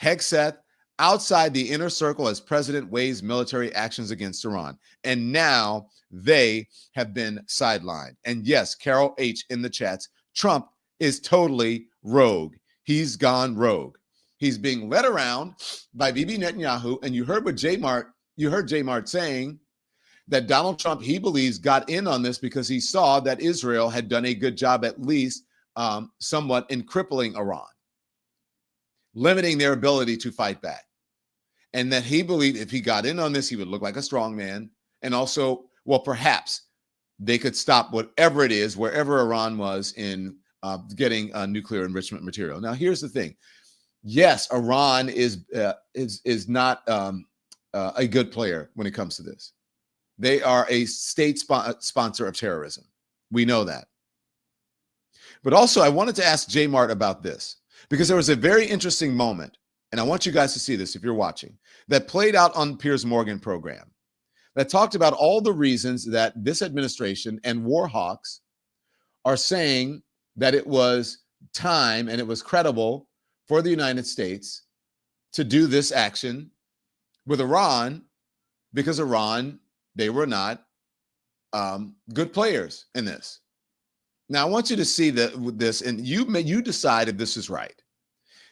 Hegseth, outside the inner circle as president weighs military actions against Iran. And now they have been sidelined. And yes, Carol H. in the chats, Trump is totally rogue. He's gone rogue. He's being led around by Bibi Netanyahu. And you heard J. Mart saying that Donald Trump, he believes, got in on this because he saw that Israel had done a good job, at least somewhat, in crippling Iran, limiting their ability to fight back. And that he believed if he got in on this, he would look like a strong man. And also, well, perhaps they could stop whatever it is, wherever Iran was in getting nuclear enrichment material. Now, here's the thing. Yes, Iran is not a good player when it comes to this. They are a state sponsor of terrorism. We know that. But also, I wanted to ask J. Mart about this because there was a very interesting moment, and I want you guys to see this if you're watching, that played out on Piers Morgan program that talked about all the reasons that this administration and war hawks are saying that it was time and it was credible for the United States to do this action with Iran because Iran, they were not good players in this. Now, I want you to see this, and you decide if this is right.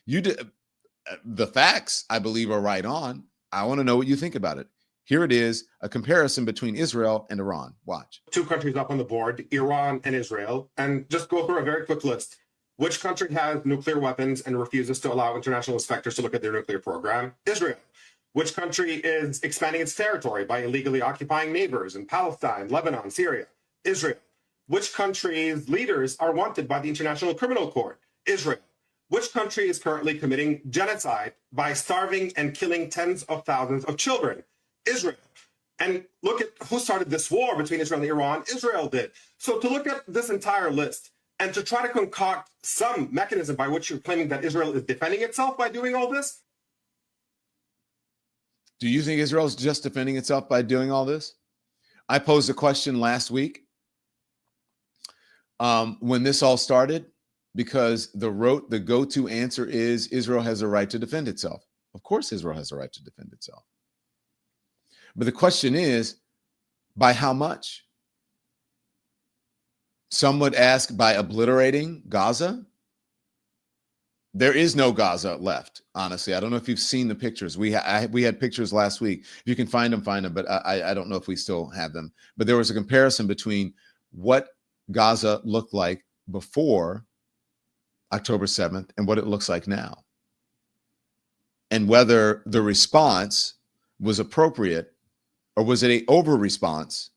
The facts, I believe, are right on. I want to know what you think about it. Here it is, a comparison between Israel and Iran. Watch. Two countries up on the board, Iran and Israel, and just go through a very quick list. Which country has nuclear weapons and refuses to allow international inspectors to look at their nuclear program? Israel. Which country is expanding its territory by illegally occupying neighbors in Palestine, Lebanon, Syria? Israel. Which country's leaders are wanted by the International Criminal Court? Israel. Which country is currently committing genocide by starving and killing tens of thousands of children? Israel. And look at who started this war between Israel and Iran. Israel did. So to look at this entire list and to try to concoct some mechanism by which you're claiming that Israel is defending itself by doing all this. Do you think Israel is just defending itself by doing all this? I posed a question last week when this all started, because the go-to answer is Israel has a right to defend itself. Of course, Israel has a right to defend itself. But the question is, by how much? Some would ask by obliterating Gaza. There is no Gaza left, honestly. I don't know if you've seen the pictures. We had pictures last week. If you can find them, but I don't know if we still have them. But there was a comparison between what Gaza looked like before October 7th and what it looks like now. And whether the response was appropriate or was it an over-response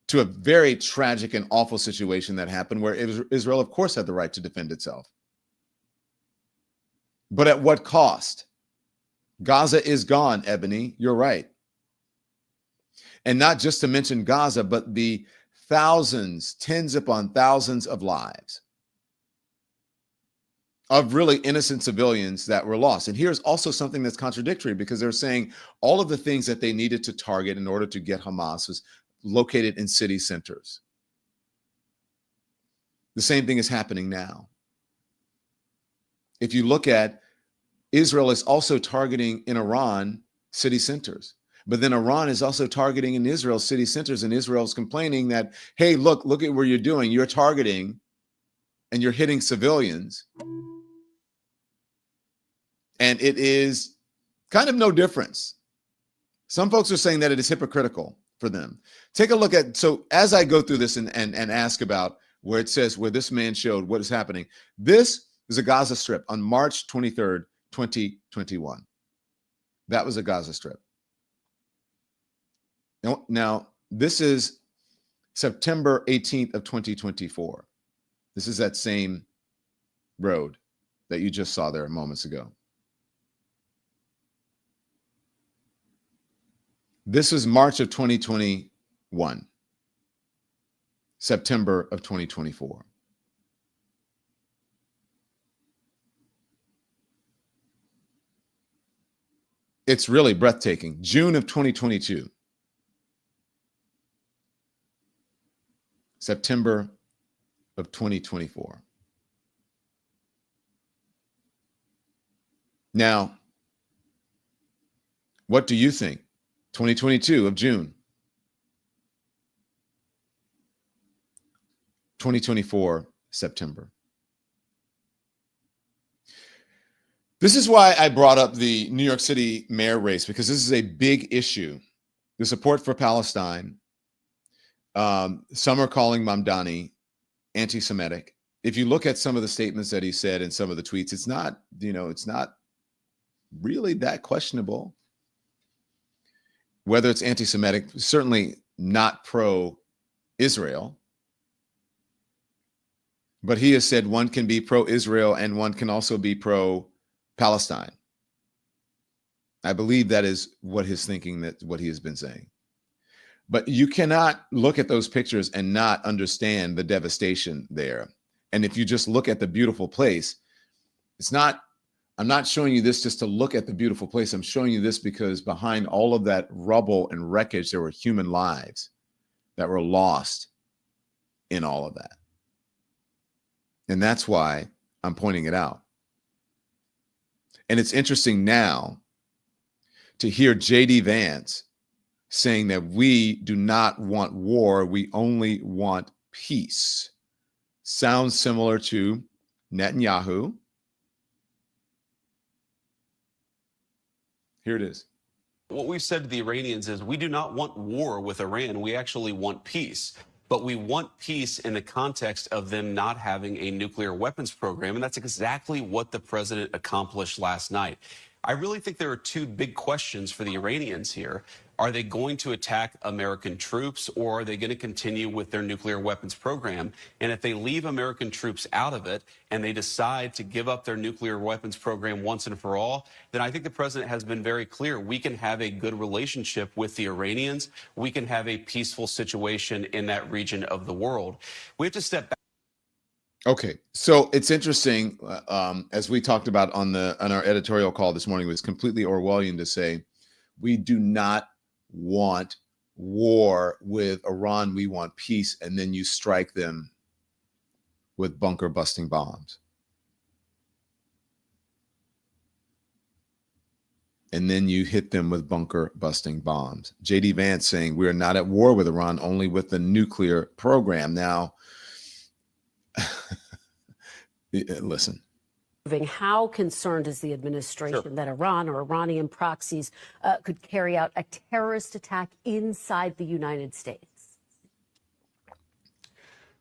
to a very tragic and awful situation that happened where Israel, of course, had the right to defend itself. But at what cost? Gaza is gone, Ebony. You're right. And not just to mention Gaza, but the thousands, tens upon thousands of lives of really innocent civilians that were lost. And here's also something that's contradictory, because they're saying all of the things that they needed to target in order to get Hamas was located in city centers. The same thing is happening now. If you look at Israel is also targeting in Iran city centers, but then Iran is also targeting in Israel city centers, and Israel's complaining that, hey, look at what you're doing. You're targeting and you're hitting civilians. And it is kind of no difference. Some folks are saying that it is hypocritical for them. Take a look at, so as I go through this and ask about where it says where this man showed what is happening, this is a Gaza Strip on March 23rd, 2021. That was a Gaza Strip. Now, this is September 18th of 2024. This is that same road that you just saw there moments ago. This was March of 2021, September of 2024. It's really breathtaking. June of 2022. September of 2024. Now, what do you think? 2022 of June. 2024 September. This is why I brought up the New York City mayor race, because this is a big issue. The support for Palestine. Some are calling Mamdani anti-Semitic. If you look at some of the statements that he said and some of the tweets, it's not, it's not really that questionable. Whether it's anti-Semitic, certainly not pro-Israel. But he has said one can be pro-Israel and one can also be pro-Palestine. I believe that is what his thinking, that what he has been saying. But you cannot look at those pictures and not understand the devastation there. And if you just look at the beautiful place, I'm not showing you this just to look at the beautiful place. I'm showing you this because behind all of that rubble and wreckage, there were human lives that were lost in all of that. And that's why I'm pointing it out. And it's interesting now to hear J.D. Vance saying that we do not want war, we only want peace. Sounds similar to Netanyahu. Here it is. What we've said to the Iranians is we do not want war with Iran. We actually want peace. But we want peace in the context of them not having a nuclear weapons program. And that's exactly what the president accomplished last night. I really think there are two big questions for the Iranians here. Are they going to attack American troops, or are they going to continue with their nuclear weapons program? And if they leave American troops out of it and they decide to give up their nuclear weapons program once and for all, then I think the president has been very clear. We can have a good relationship with the Iranians. We can have a peaceful situation in that region of the world. We have to step back. Okay, so it's interesting, as we talked about on our editorial call this morning, it was completely Orwellian to say, we do not want war with Iran, we want peace, and then you strike them with bunker busting bombs. And then you hit them with bunker busting bombs. J.D. Vance saying we are not at war with Iran, only with the nuclear program. Now, listen. How concerned is the administration that Iran or Iranian proxies could carry out a terrorist attack inside the United States?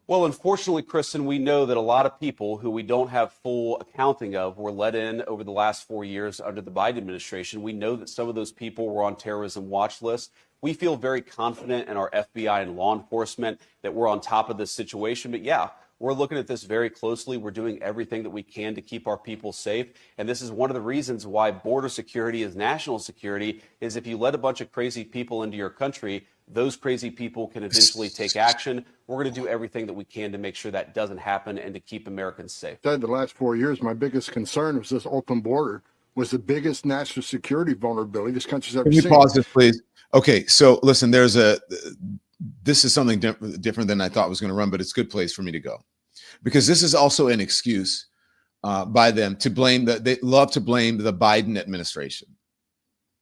Well, unfortunately, Kristen, we know that a lot of people who we don't have full accounting of were let in over the last 4 years under the Biden administration. We know that some of those people were on terrorism watch lists. We feel very confident in our FBI and law enforcement that we're on top of this situation. But yeah, we're looking at this very closely. We're doing everything that we can to keep our people safe. And this is one of the reasons why border security is national security, is if you let a bunch of crazy people into your country, those crazy people can eventually take action. We're going to do everything that we can to make sure that doesn't happen and to keep Americans safe. The last 4 years, my biggest concern was this open border was the biggest national security vulnerability this country's ever seen. Can you pause this, please? Okay, so listen, this is something different than I thought was going to run, but it's a good place for me to go. Because this is also an excuse by them to blame, they love to blame the Biden administration.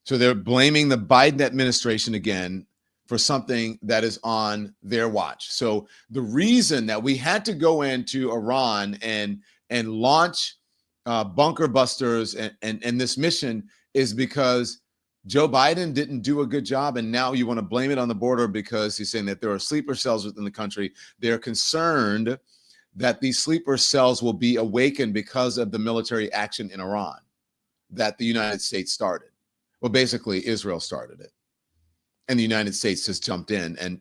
So they're blaming the Biden administration again for something that is on their watch. So the reason that we had to go into Iran and launch bunker busters and this mission is because Joe Biden didn't do a good job, and now you want to blame it on the border because he's saying that there are sleeper cells within the country. They're concerned that these sleeper cells will be awakened because of the military action in Iran that the United States started. Well, basically, Israel started it, and the United States just jumped in, and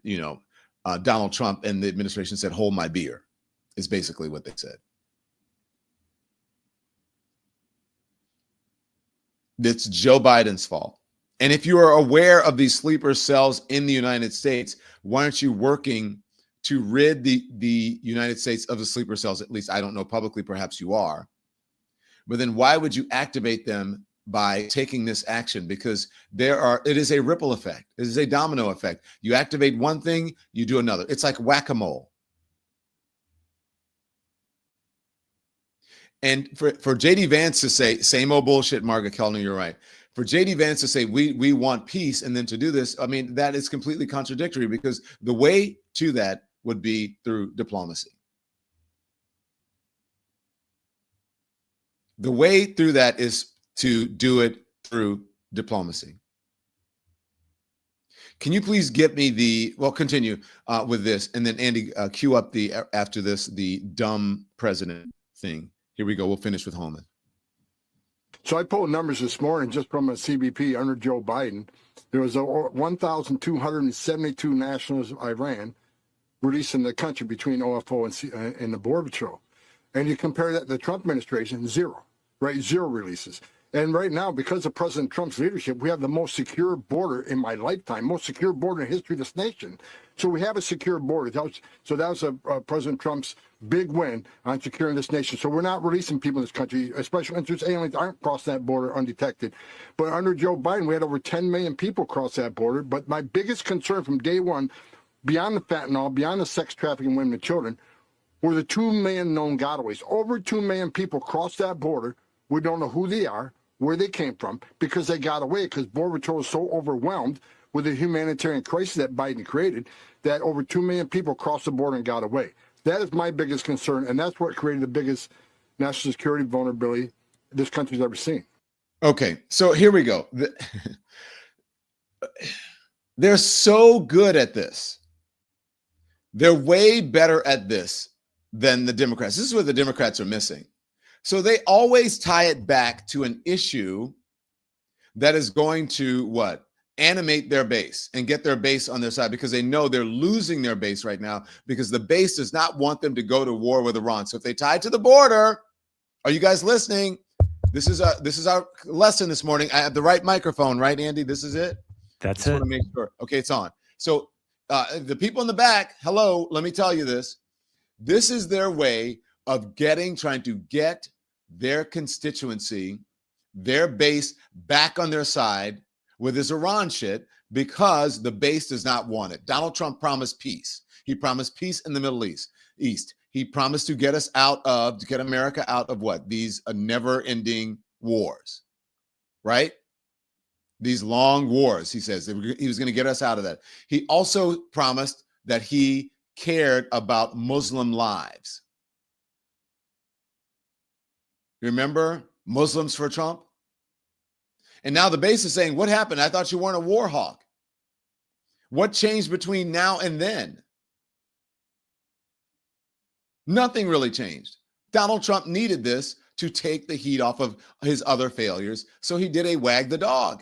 Donald Trump and the administration said, "Hold my beer," is basically what they said. It's Joe Biden's fault. And if you are aware of these sleeper cells in the United States, why aren't you working to rid the United States of the sleeper cells? At least I don't know publicly, perhaps you are. But then why would you activate them by taking this action? Because it is a ripple effect. It is a domino effect. You activate one thing, you do another. It's like whack-a-mole. And for JD Vance to say, same old bullshit, Margaret Kellner, you're right. For JD Vance to say, we want peace, and then to do this, I mean, that is completely contradictory, because the way to that would be through diplomacy. The way through that is to do it through diplomacy. Can you please get me continue with this, and then Andy, cue up after this, the dumb president thing. Here we go. We'll finish with Holman. So I pulled numbers this morning just from a CBP under Joe Biden. There was 1,272 nationals of Iran released in the country between OFO and the Border Patrol. And you compare that to the Trump administration, zero, right? Zero releases. And right now, because of President Trump's leadership, we have the most secure border in my lifetime, most secure border in the history of this nation. So we have a secure border. That was President Trump's big win on securing this nation. So we're not releasing people in this country, especially interest aliens aren't crossing that border undetected. But under Joe Biden, we had over 10 million people cross that border. But my biggest concern from day one, beyond the fentanyl, beyond the sex trafficking women and children, were the 2 million known gotaways. Over 2 million people cross that border. We don't know who they are, where they came from, because they got away, because Border Patrol is so overwhelmed with the humanitarian crisis that Biden created that over 2 million people crossed the border and got away. That is my biggest concern, and that's what created the biggest national security vulnerability this country's ever seen. Okay, so here we go. They're so good at this. They're way better at this than the Democrats. This is what the Democrats are missing. So they always tie it back to an issue that is going to animate their base and get their base on their side, because they know they're losing their base right now, because the base does not want them to go to war with Iran. So if they tie it to the border, are you guys listening? This is our lesson this morning. I have the right microphone, right, Andy? This is it? That's I it. want to make sure. Okay, it's on. So the people in the back, hello, let me tell you this. This is their way of trying to get their constituency, their base back on their side with this Iran shit, because the base does not want it. Donald Trump promised peace. He promised peace in the Middle East. He promised to get America out of what? These never-ending wars, right? These long wars, he says. He was going to get us out of that. He also promised that he cared about Muslim lives. Remember Muslims for Trump? And now the base is saying, what happened? I thought you weren't a war hawk. What changed between now and then? Nothing really changed. Donald Trump needed this to take the heat off of his other failures, so he did a wag the dog.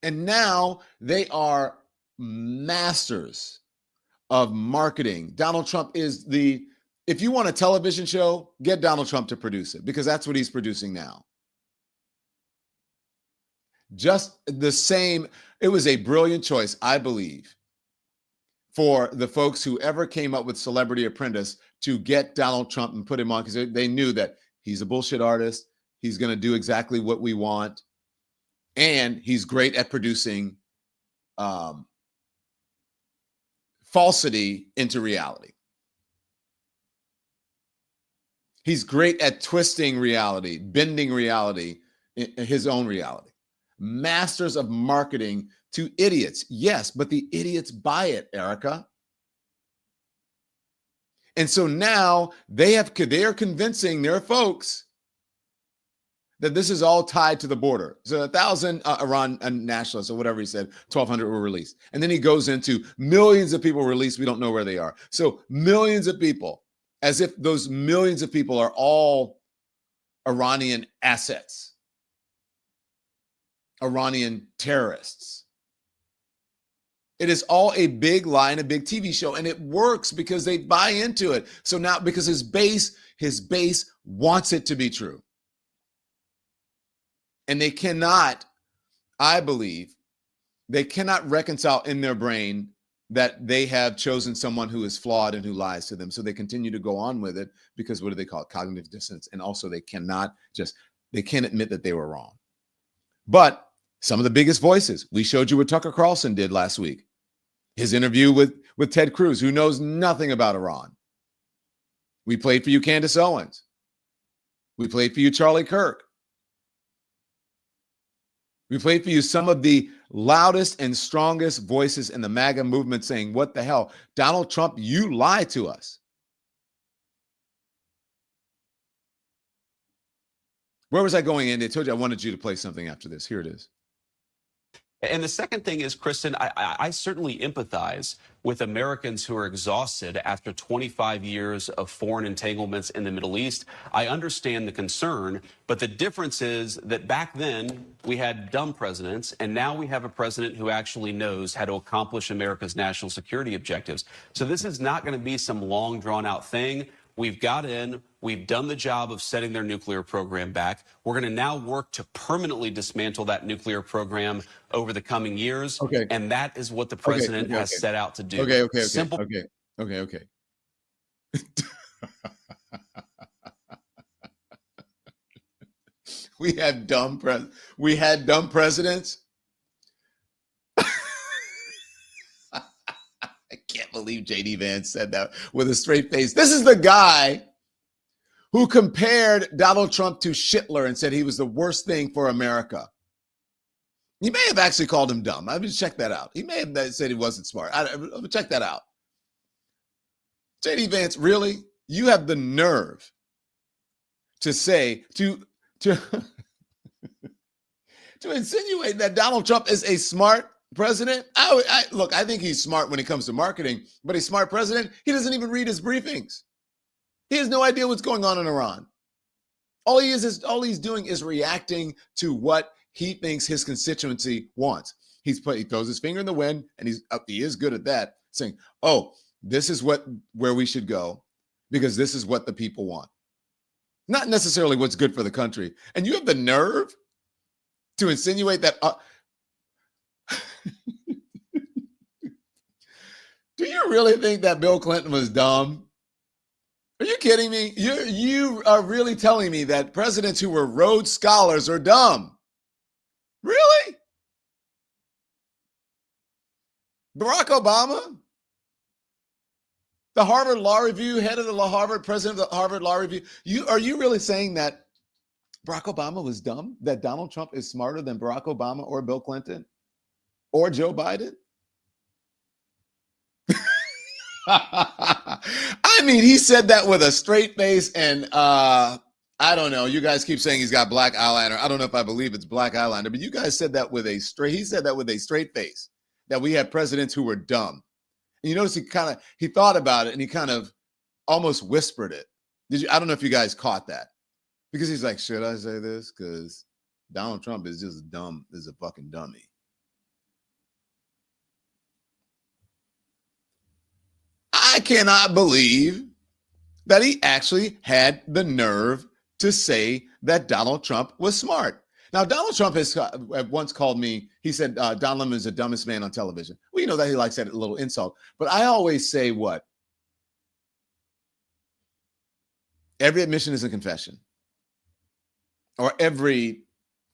And now they are masters of marketing. Donald Trump is if you want a television show, get Donald Trump to produce it, because that's what he's producing now. Just the same, it was a brilliant choice, I believe, for the folks who ever came up with Celebrity Apprentice to get Donald Trump and put him on, because they knew that he's a bullshit artist. He's going to do exactly what we want. And he's great at producing falsity into reality. He's great at twisting reality, bending reality, his own reality. Masters of marketing to idiots. Yes, but the idiots buy it, Erica. And so now they are convincing their folks that this is all tied to the border. So 1,000 Iran nationalists, or whatever he said, 1,200 were released. And then he goes into millions of people released. We don't know where they are. So millions of people, as if those millions of people are all Iranian assets, Iranian terrorists. It is all a big lie and a big TV show, and it works because they buy into it. So now, because his base wants it to be true. And they cannot, I believe, they cannot reconcile in their brain that they have chosen someone who is flawed and who lies to them. So they continue to go on with it because what do they call it? Cognitive dissonance. And also they can't admit that they were wrong. But some of the biggest voices, we showed you what Tucker Carlson did last week. His interview with Ted Cruz, who knows nothing about Iran. We played for you Candace Owens. We played for you Charlie Kirk. We played for you some of the loudest and strongest voices in the MAGA movement saying, what the hell? Donald Trump, you lied to us. Where was I going, Andy? I told you I wanted you to play something after this. Here it is. And the second thing is, Kristen, I certainly empathize with Americans who are exhausted after 25 years of foreign entanglements in the Middle East. I understand the concern, but the difference is that back then we had dumb presidents, and now we have a president who actually knows how to accomplish America's national security objectives. So this is not going to be some long, drawn-out thing. We've got in, we've done the job of setting their nuclear program back. We're going to now work to permanently dismantle that nuclear program over the coming years. Okay. And that is what the president has set out to do. Okay. Simple. Okay. We had dumb presidents. I can't believe JD Vance said that with a straight face. This is the guy who compared Donald Trump to Hitler and said he was the worst thing for America. He may have actually called him dumb. I mean, check that out. He may have said he wasn't smart. Check that out. JD Vance, really? You have the nerve to say, to insinuate that Donald Trump is a smart president? Look, I think he's smart when it comes to marketing, but a smart president, he doesn't even read his briefings. He has no idea what's going on in Iran. All he's doing is reacting to what he thinks his constituency wants. He throws his finger in the wind, and he is good at that, saying, "Oh, this is where we should go, because this is what the people want." Not necessarily what's good for the country. And you have the nerve to insinuate that. Do you really think that Bill Clinton was dumb? Are you kidding me? You are really telling me that presidents who were Rhodes Scholars are dumb? Really? Barack Obama? The Harvard Law Review, head of the Harvard, president of the Harvard Law Review. Are you really saying that Barack Obama was dumb? That Donald Trump is smarter than Barack Obama or Bill Clinton or Joe Biden? I mean, he said that with a straight face, and I don't know. You guys keep saying he's got black eyeliner. I don't know if I believe it's black eyeliner, but you guys said that with he said that with a straight face, that we had presidents who were dumb. And you notice he thought about it, and he kind of almost whispered it. I don't know if you guys caught that, because he's like, should I say this? Because Donald Trump is just dumb, is a fucking dummy. I cannot believe that he actually had the nerve to say that Donald Trump was smart. Now, Donald Trump has once called me, he said, Don Lemon is the dumbest man on television. Well, you know that he likes that little insult. But I always say what? Every admission is a confession. Or every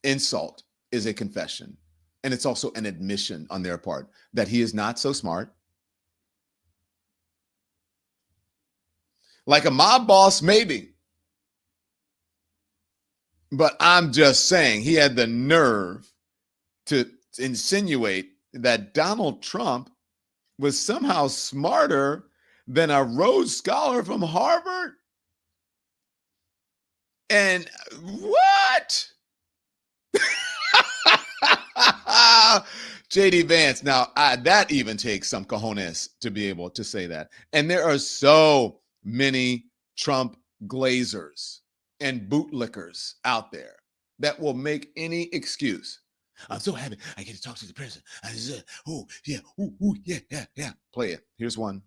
insult is a confession. And it's also an admission on their part that he is not so smart. Like a mob boss, maybe. But I'm just saying he had the nerve to insinuate that Donald Trump was somehow smarter than a Rhodes Scholar from Harvard? And what? JD Vance. Now, that even takes some cojones to be able to say that. And there are so many Trump glazers and bootlickers out there that will make any excuse. I'm so happy I get to talk to the president. Oh, yeah. Ooh, yeah. Play it. Here's one.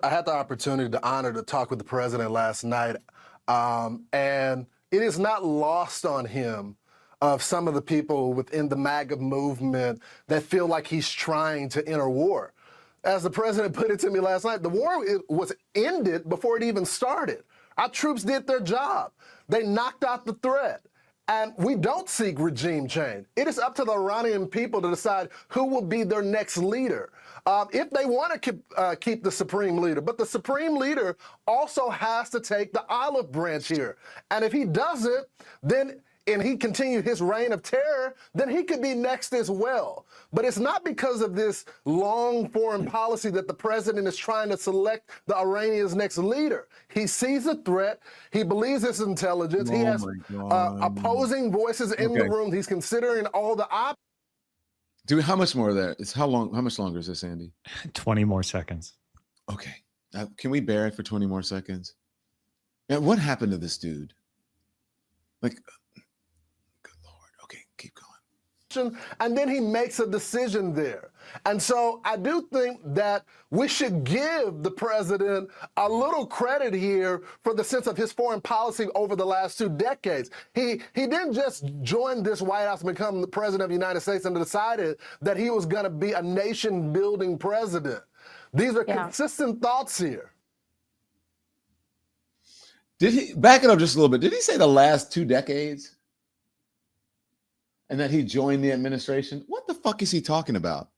I had the opportunity, the honor to talk with the president last night, and it is not lost on him of some of the people within the MAGA movement that feel like he's trying to enter war. As the president put it to me last night, the war was ended before it even started. Our troops did their job. They knocked out the threat. And we don't seek regime change. It is up to the Iranian people to decide who will be their next leader. If they want to keep the supreme leader, but the supreme leader also has to take the olive branch here. And if he doesn't, then and he continued his reign of terror, then he could be next as well. But it's not because of this long foreign policy that the president is trying to select the Iranians' next leader. He sees the threat. He believes it's intelligence. He has opposing voices in the room. He's considering all the options. How much more of that? How much longer is this, Andy? 20 more seconds. Okay. Can we bear it for 20 more seconds? Yeah, what happened to this dude? Like, keep going. And then he makes a decision there. And so I do think that we should give the president a little credit here for the sense of his foreign policy over the last 2 decades. He didn't just join this White House and become the president of the United States and decided that he was going to be a nation-building president. These are consistent thoughts here. Did he back it up just a little bit? Did he say the last 2 decades? And that he joined the administration? What the fuck is he talking about?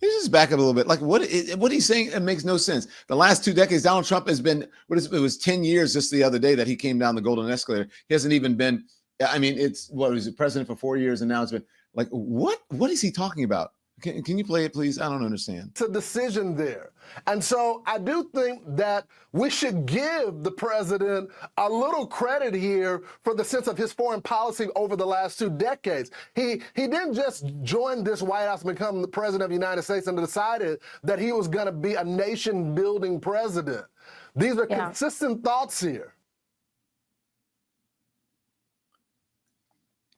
He's just back up a little bit. Like what he's saying, it makes no sense. The last 2 decades, Donald Trump has been, it was 10 years just the other day that he came down the golden escalator. He hasn't even been, I mean, was he president for 4 years and now it's been like, what is he talking about? Can you play it, please? I don't understand. It's a decision there. And so I do think that we should give the president a little credit here for the sense of his foreign policy over the last 2 decades. He didn't just join this White House and become the president of the United States and decided that he was going to be a nation-building president. These are consistent thoughts here.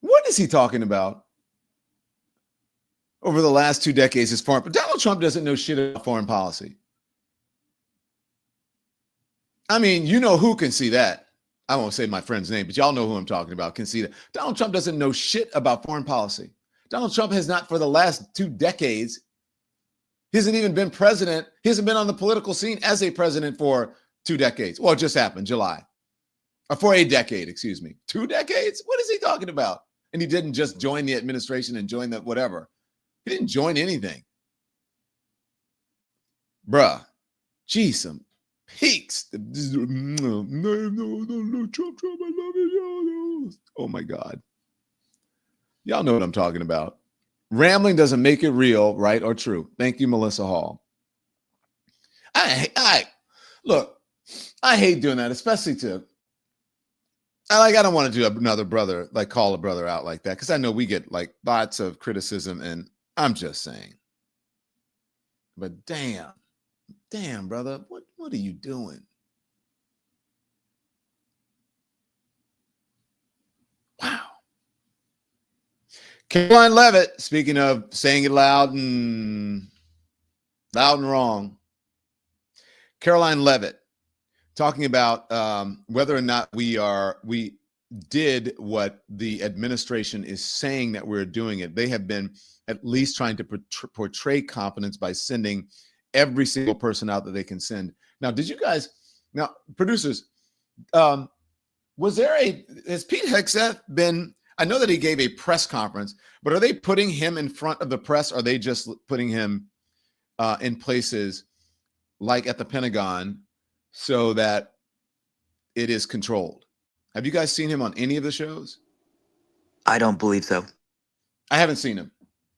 What is he talking about? Over the last 2 decades, his foreign, but Donald Trump doesn't know shit about foreign policy. I mean, you know who can see that. I won't say my friend's name, but y'all know who I'm talking about, can see that. Donald Trump doesn't know shit about foreign policy. Donald Trump has not, for the last 2 decades, he hasn't even been president. He hasn't been on the political scene as a president for 2 decades. Well, it just happened, July. Or for a decade, excuse me. 2 decades? What is he talking about? And he didn't just join the administration and join the whatever. He didn't join anything. Bruh. Geez, some peaks. No, Trump, I love you. Oh my God. Y'all know what I'm talking about. Rambling doesn't make it real, right, or true. Thank you, Melissa Hall. Look, I hate doing that, especially I don't want to do another brother, like call a brother out like that, because I know we get like lots of criticism, and I'm just saying. But damn, brother, what are you doing? Wow. Caroline Leavitt, speaking of saying it loud and wrong. Caroline Leavitt talking about whether or not we did what the administration is saying that we're doing it. They have been at least trying to portray competence by sending every single person out that they can send. Now, producers, has Pete Hegseth been, I know that he gave a press conference, but are they putting him in front of the press? Or are they just putting him in places like at the Pentagon so that it is controlled? Have you guys seen him on any of the shows? I don't believe so. I haven't seen him.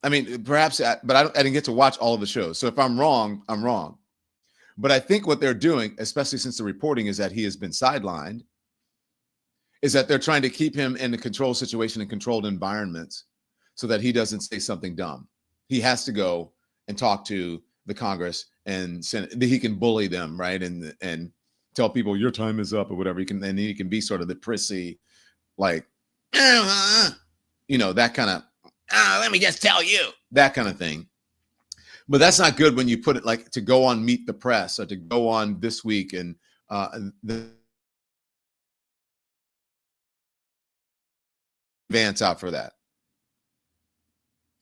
I mean, perhaps, but I didn't get to watch all of the shows. So if I'm wrong, I'm wrong. But I think what they're doing, especially since the reporting is that he has been sidelined, is that they're trying to keep him in a controlled situation and controlled environments so that he doesn't say something dumb. He has to go and talk to the Congress and Senate. He can bully them, right? And tell people your time is up or whatever. And he can be sort of the prissy, like, that kind of, let me just tell you, that kind of thing. But that's not good when you put it like to go on Meet the Press or to go on This Week and Vance out for that.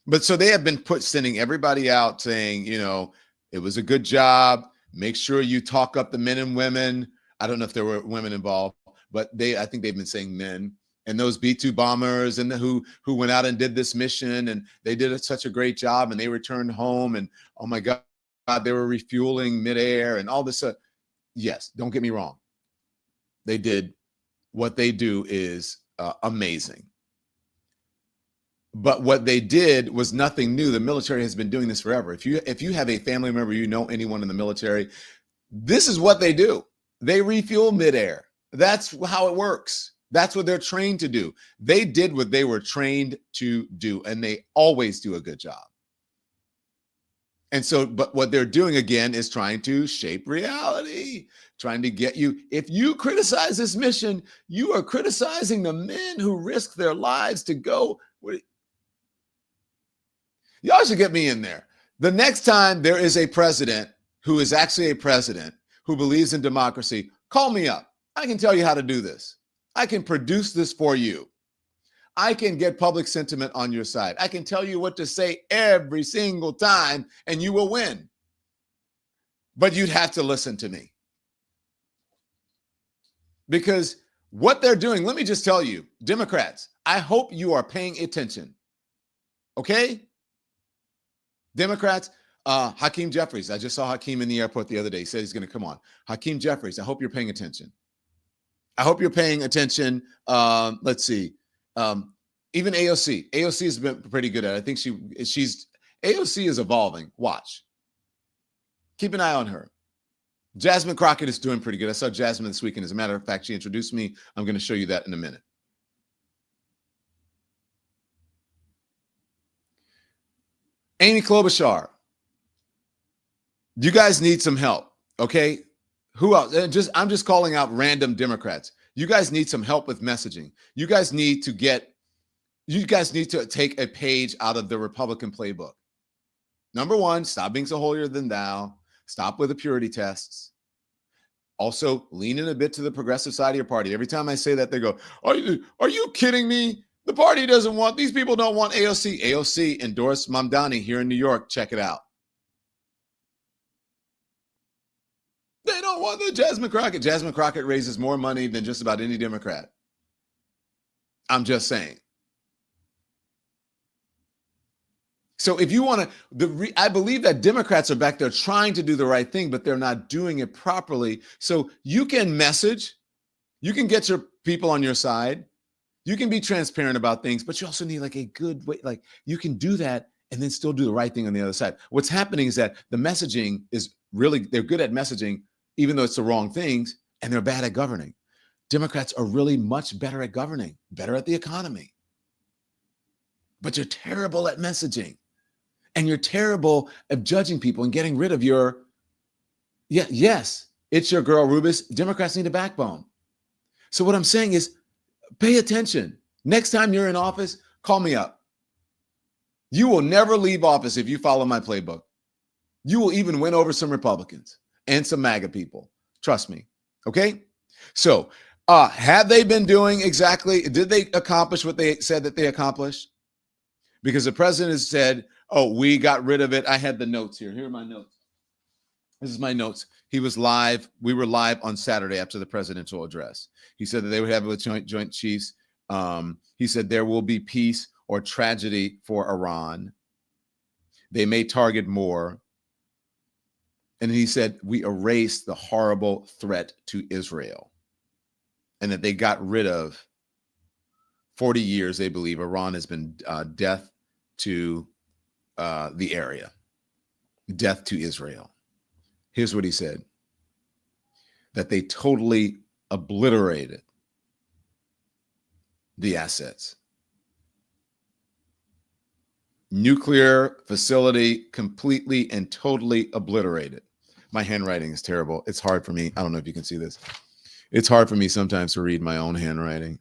But so they have been sending everybody out saying, it was a good job. Make sure you talk up the men and women. I don't know if there were women involved, but I think they've been saying men. And those B-2 bombers and who went out and did this mission, and they did such a great job, and they returned home, and oh my God, they were refueling midair and all this. Yes, don't get me wrong. They did what they do is amazing. But what they did was nothing new. The military has been doing this forever. If you have a family member, anyone in the military, this is what they do. They refuel midair. That's how it works. That's what they're trained to do. They did what they were trained to do, and they always do a good job. And so, but what they're doing again is trying to shape reality, trying to get you. If you criticize this mission, you are criticizing the men who risk their lives to go. Y'all should get me in there. The next time there is a president who is actually a president who believes in democracy, call me up. I can tell you how to do this. I can produce this for you. I can get public sentiment on your side. I can tell you what to say every single time, and you will win. But you'd have to listen to me. Because what they're doing, let me just tell you, Democrats, I hope you are paying attention. Okay? Democrats, Hakeem Jeffries. I just saw Hakeem in the airport the other day. He said he's going to come on. Hakeem Jeffries, I hope you're paying attention. I hope you're paying attention. Let's see. Even AOC. AOC has been pretty good at it. I think she's AOC is evolving. Watch. Keep an eye on her. Jasmine Crockett is doing pretty good. I saw Jasmine this weekend. As a matter of fact, she introduced me. I'm going to show you that in a minute. Amy Klobuchar. You guys need some help, okay? Who else? I'm just calling out random Democrats. You guys need some help with messaging. You guys need to take a page out of the Republican playbook. Number one, stop being so holier than thou. Stop with the purity tests. Also, lean in a bit to the progressive side of your party. Every time I say that, they go, are you kidding me? The party doesn't want, these people don't want AOC. AOC endorsed Mamdani here in New York. Check it out. They don't want the Jasmine Crockett. Jasmine Crockett raises more money than just about any Democrat. I'm just saying. So if you want to, I believe that Democrats are back there trying to do the right thing, but they're not doing it properly. So you can message, you can get your people on your side, you can be transparent about things, but you also need like a good way, like you can do that and then still do the right thing on the other side. What's happening is that the messaging is really, they're good at messaging, even though it's the wrong things, and they're bad at governing. Democrats are really much better at governing, better at the economy. But you're terrible at messaging. And you're terrible at judging people and getting rid of your, yes, it's your girl, Rubis. Democrats need a backbone. So what I'm saying is pay attention. Next time you're in office, call me up. You will never leave office if you follow my playbook. You will even win over some Republicans and some MAGA people. Trust me. Okay? So have they been doing exactly, did they accomplish what they said that they accomplished? Because the president has said, oh, we got rid of it. I had the notes here. Here are my notes. This is my notes. He was live. We were live on Saturday after the presidential address. He said that they would have a joint chiefs. He said there will be peace or tragedy for Iran. They may target more. And he said, we erased the horrible threat to Israel. And that they got rid of 40 years, they believe, Iran has been death to the area, death to Israel. Here's what he said. that they totally obliterated the assets. Nuclear facility completely and totally obliterated. My handwriting is terrible. It's hard for me. I don't know if you can see this. It's hard for me sometimes to read my own handwriting.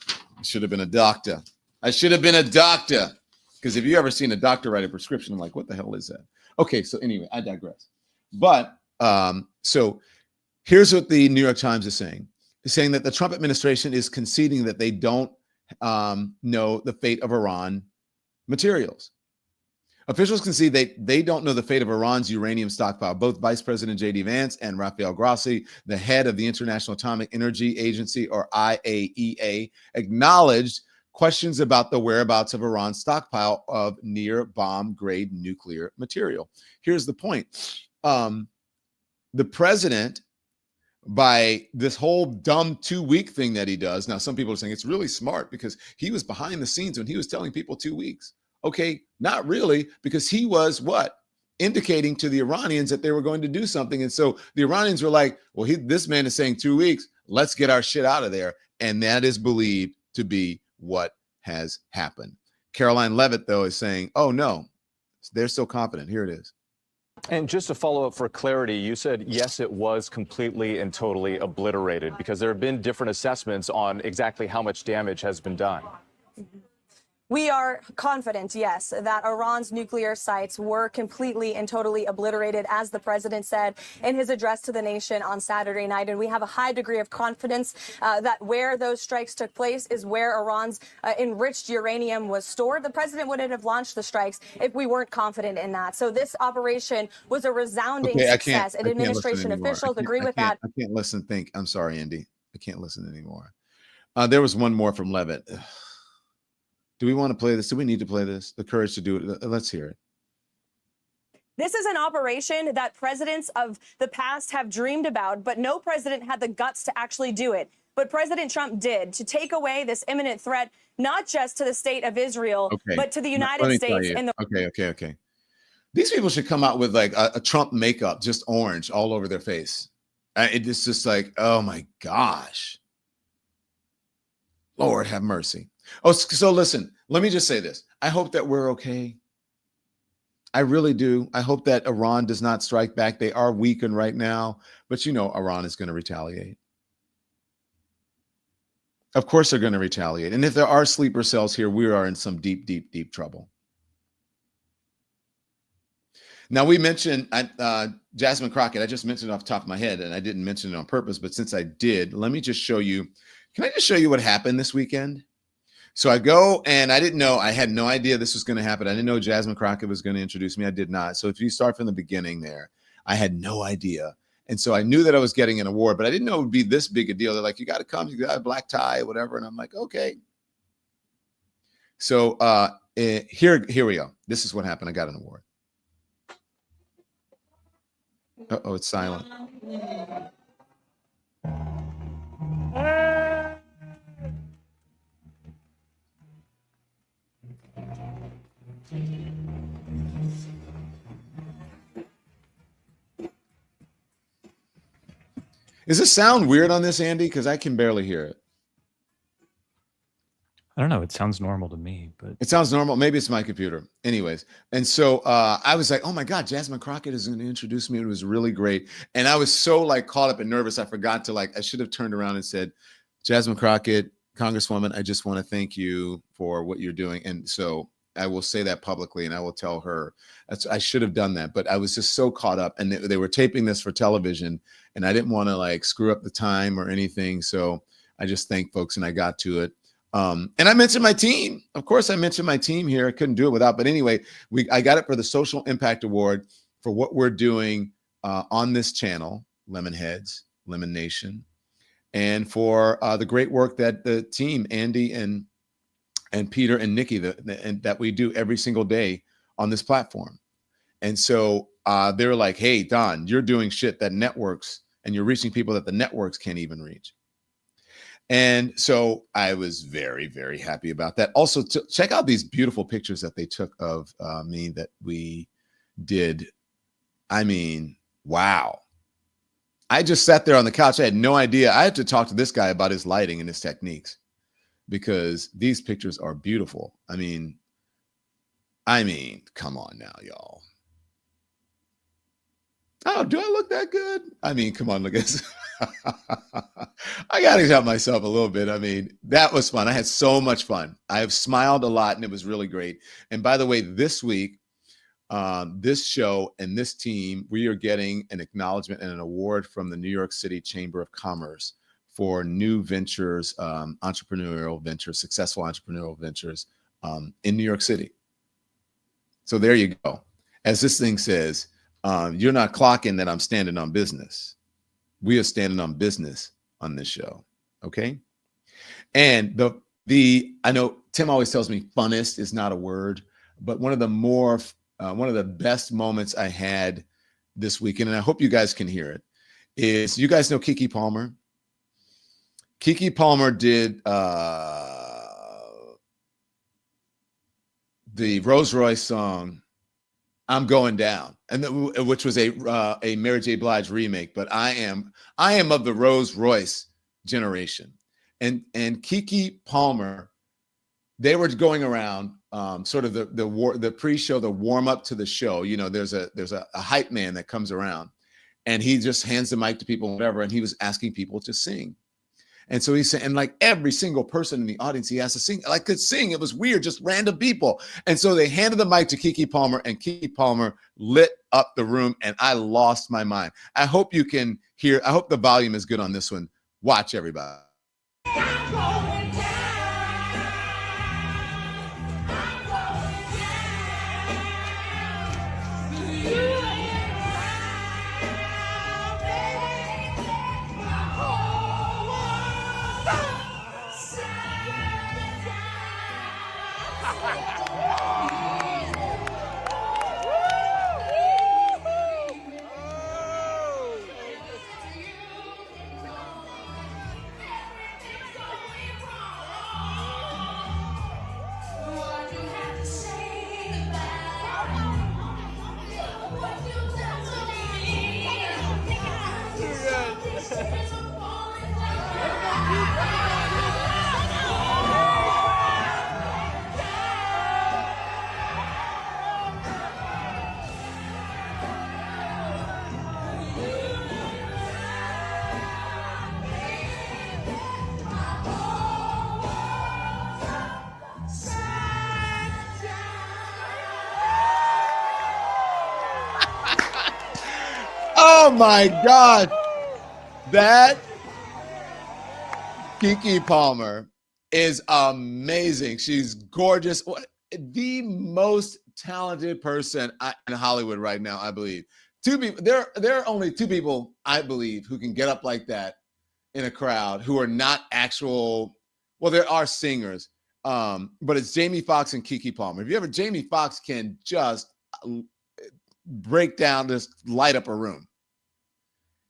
I should have been a doctor. I should have been a doctor. Because if you ever seen a doctor write a prescription, I'm like, what the hell is that? Okay, so anyway, I digress. But so here's what the New York Times is saying. It's saying that the Trump administration is conceding that they don't know the fate of Iran materials. Officials concede they don't know the fate of Iran's uranium stockpile. Both Vice President J.D. Vance and Rafael Grossi, the head of the International Atomic Energy Agency, or IAEA, acknowledged questions about the whereabouts of Iran's stockpile of near bomb-grade nuclear material. Here's the point. The president, by this whole dumb 2-week thing that he does, now some people are saying it's really smart because he was behind the scenes when he was telling people 2 weeks. Okay, not really, because he was what? Indicating to the Iranians that they were going to do something. And so the Iranians were like, well, this man is saying 2 weeks, let's get our shit out of there. And that is believed to be what has happened. Caroline Levitt, though, is saying, oh, no, they're so confident. Here it is. And just to follow up for clarity, you said, yes, it was completely and totally obliterated because there have been different assessments on exactly how much damage has been done. We are confident, yes, that Iran's nuclear sites were completely and totally obliterated, as the president said in his address to the nation on Saturday night. And we have a high degree of confidence that where those strikes took place is where Iran's enriched uranium was stored. The president wouldn't have launched the strikes if we weren't confident in that. So this operation was a resounding success. And administration officials agree with that. I can't listen. I'm sorry, Andy. I can't listen anymore. There was one more from Levitt. Do we want to play this? Do we need to play this? The courage to do it. Let's hear it. This is an operation that presidents of the past have dreamed about, but no president had the guts to actually do it. But President Trump did, to take away this imminent threat, not just to the state of Israel, but to the United States. And Okay. These people should come out with like a Trump makeup, just orange all over their face. It's just like, oh my gosh. Lord have mercy. Oh, so listen, let me just say this. I hope that we're okay. I really do. I hope that Iran does not strike back. They are weakened right now, but you know Iran is going to retaliate. Of course they're going to retaliate. And if there are sleeper cells here, we are in some deep, deep, deep trouble. Now, we mentioned Jasmine Crockett. I just mentioned it off the top of my head, and I didn't mention it on purpose, but since I did, let me just show you. Can I just show you what happened this weekend? So I go, and I didn't know, I had no idea this was going to happen. I didn't know Jasmine Crockett was going to introduce me. I did not. So if you start from the beginning there, I had no idea. And so I knew that I was getting an award, but I didn't know it would be this big a deal. They're like, you got to come, you got a black tie, whatever. And I'm like, okay. So here we go. This is what happened. I got an award. Uh-oh, it's silent. Does this sound weird on this, Andy? Because I can barely hear it. I don't know. It sounds normal to me, but it sounds normal. Maybe it's my computer. Anyways, and so I was like, "Oh my God, Jasmine Crockett is going to introduce me." It was really great, and I was so like caught up and nervous. I forgot to I should have turned around and said, "Jasmine Crockett, Congresswoman, I just want to thank you for what you're doing." And so I will say that publicly, and I will tell her. I should have done that, but I was just so caught up, and they were taping this for television, and I didn't want to screw up the time or anything. So I just thanked folks, and I got to it. And I mentioned my team. Of course, I mentioned my team here. I couldn't do it without. But anyway, I got it for the Social Impact Award for what we're doing on this channel, Lemonheads, Lemon Nation, and for the great work that the team, Andy and Peter and Nikki, that we do every single day on this platform. And so they were like, "Hey, Don, you're doing shit that networks, and you're reaching people that the networks can't even reach." And so I was very, very happy about that. Also, check out these beautiful pictures that they took of me that we did. I mean, wow. I just sat there on the couch. I had no idea. I had to talk to this guy about his lighting and his techniques because these pictures are beautiful. I mean, come on now, y'all. Oh, do I look that good? I mean, come on, look at this. I got to help myself a little bit. I mean, that was fun. I had so much fun. I have smiled a lot, and it was really great. And by the way, this week, this show and this team, we are getting an acknowledgement and an award from the New York City Chamber of Commerce for new ventures, entrepreneurial ventures, successful entrepreneurial ventures in New York City. So there you go. As this thing says, you're not clocking that I'm standing on business. We are standing on business on this show. Okay. And I know Tim always tells me funnest is not a word, but one of the best moments I had this weekend, and I hope you guys can hear it, is you guys know Keke Palmer. Keke Palmer did the Rolls-Royce song, I'm Going Down, and which was a Mary J. Blige remake, but I am of the Rolls-Royce generation. And Keke Palmer, they were going around sort of the pre-show, the warm-up to the show. You know, there's a hype man that comes around and he just hands the mic to people, whatever, and he was asking people to sing. And so he's saying, and like every single person in the audience, he has to sing. I could sing. It was weird, just random people. And so they handed the mic to Keke Palmer, and Keke Palmer lit up the room, and I lost my mind. I hope you can hear. I hope the volume is good on this one. Watch, everybody. Oh my God. That Keke Palmer is amazing. She's gorgeous. The most talented person in Hollywood right now, I believe. Two people. There are only two people, I believe, who can get up like that in a crowd who are not actual. Well, there are singers, but it's Jamie Foxx and Keke Palmer. If you ever, Jamie Foxx can just break down, just light up a room.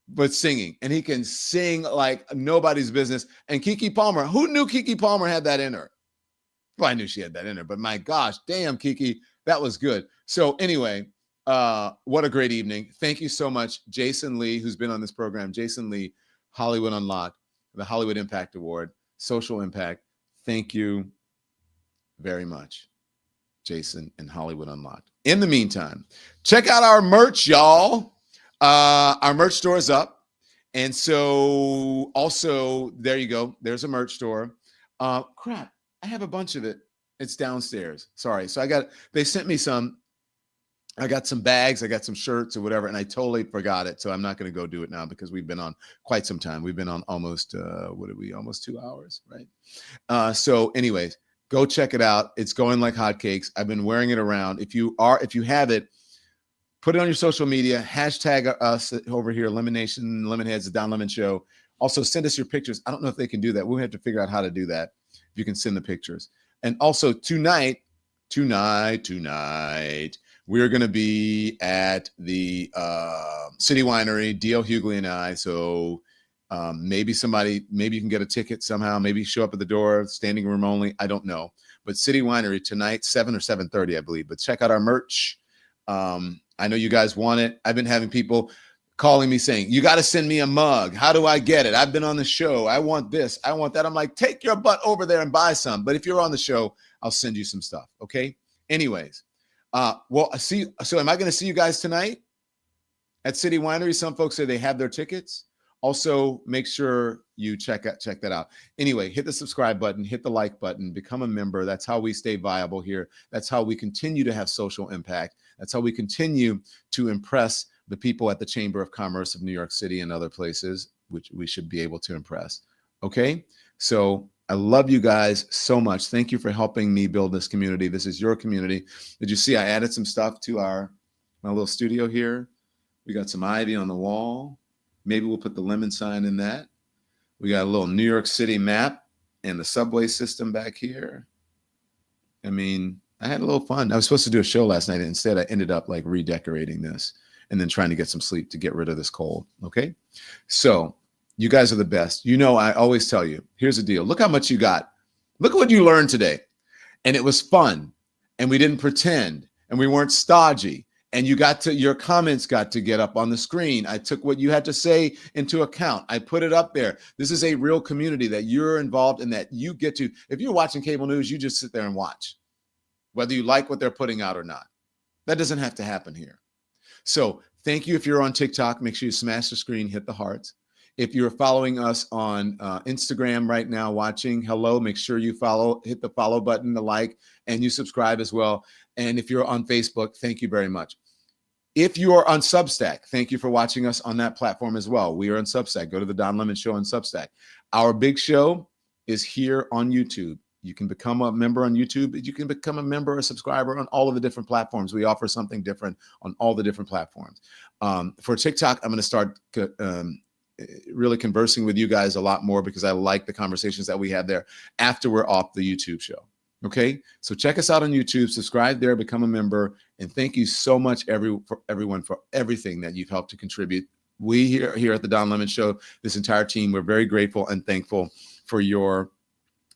But singing, and he can sing like nobody's business. And Keke Palmer, who knew Keke Palmer had that in her? Well, I knew she had that in her, but my gosh, damn, Keke, that was good. So anyway, what a great evening. Thank you so much, Jason Lee, who's been on this program. Jason Lee, Hollywood Unlocked, the Hollywood Impact Award, Social Impact. Thank you very much, Jason and Hollywood Unlocked. In the meantime, check out our merch, y'all. Our merch store is up. And so also, there you go. There's a merch store. Crap. I have a bunch of it. It's downstairs. Sorry. So they sent me some. I got some bags. I got some shirts or whatever. And I totally forgot it. So I'm not going to go do it now because we've been on quite some time. We've been on almost, almost 2 hours, right? So anyways, go check it out. It's going like hotcakes. I've been wearing it around. If you have it, put it on your social media, hashtag us over here, Lemon Nation, Lemonheads, the Don Lemon Show. Also, send us your pictures. I don't know if they can do that. We'll have to figure out how to do that. If you can send the pictures. And also tonight, we're going to be at the City Winery, D.L. Hughley and I. So maybe you can get a ticket somehow. Maybe show up at the door, standing room only. I don't know. But City Winery tonight, 7 or 7:30, I believe. But check out our merch. I know you guys want it. I've been having people calling me saying, you got to send me a mug. How do I get it? I've been on the show. I want this. I want that. I'm like, take your butt over there and buy some. But if you're on the show, I'll send you some stuff. Okay. Anyways, well, so am I going to see you guys tonight at City Winery? Some folks say they have their tickets. Also, make sure you check that out. Anyway, hit the subscribe button, hit the like button, become a member. That's how we stay viable here. That's how we continue to have social impact. That's how we continue to impress the people at the Chamber of Commerce of New York City and other places, which we should be able to impress. Okay? So I love you guys so much. Thank you for helping me build this community. This is your community. Did you see I added some stuff to my little studio here? We got some ivy on the wall. Maybe we'll put the lemon sign in that. We got a little New York City map and the subway system back here. I mean, I had a little fun. I was supposed to do a show last night. And instead, I ended up like redecorating this and then trying to get some sleep to get rid of this cold. Okay. So you guys are the best. You know, I always tell you, here's the deal. Look how much you got. Look at what you learned today. And it was fun. And we didn't pretend. And we weren't stodgy. And your comments got to get up on the screen. I took what you had to say into account. I put it up there. This is a real community that you're involved in, that you get to. If you're watching cable news, you just sit there and watch, whether you like what they're putting out or not. That doesn't have to happen here. So thank you. If you're on TikTok, make sure you smash the screen, hit the hearts. If you're following us on Instagram right now, watching, hello, make sure you hit the follow button, the like, and you subscribe as well. And if you're on Facebook, thank you very much. If you are on Substack, thank you for watching us on that platform as well. We are on Substack. Go to the Don Lemon Show on Substack. Our big show is here on YouTube. You can become a member on YouTube. You can become a member or subscriber on all of the different platforms. We offer something different on all the different platforms. For TikTok, I'm going to start really conversing with you guys a lot more because I like the conversations that we have there after we're off the YouTube show. Okay, so check us out on YouTube, subscribe there, become a member, and thank you so much, everyone, for everything that you've helped to contribute. We here at the Don Lemon Show, this entire team, we're very grateful and thankful for your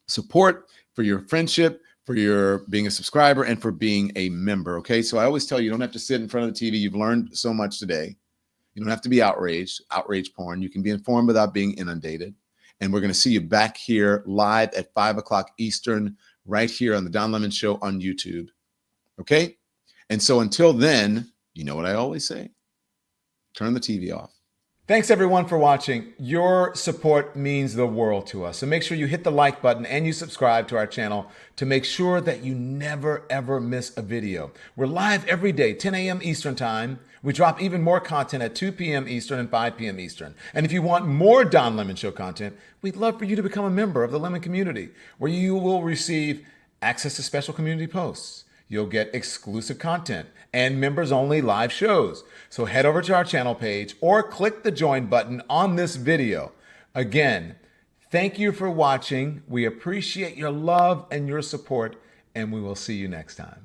support, for your friendship, for your being a subscriber, and for being a member. Okay, so I always tell you, you don't have to sit in front of the TV. You've learned so much today. You don't have to be outrage porn. You can be informed without being inundated. And we're going to see you back here live at 5 o'clock Eastern, right here on the Don Lemon Show on YouTube. Okay? And so until then, you know what I always say? Turn the TV off. Thanks everyone for watching. Your support means the world to us. So make sure you hit the like button and you subscribe to our channel to make sure that you never ever miss a video. We're live every day, 10 a.m. Eastern time. We drop even more content at 2 p.m. Eastern and 5 p.m. Eastern. And if you want more Don Lemon Show content, we'd love for you to become a member of the Lemon community, where you will receive access to special community posts. You'll get exclusive content and members-only live shows. So head over to our channel page or click the join button on this video. Again, thank you for watching. We appreciate your love and your support, and we will see you next time.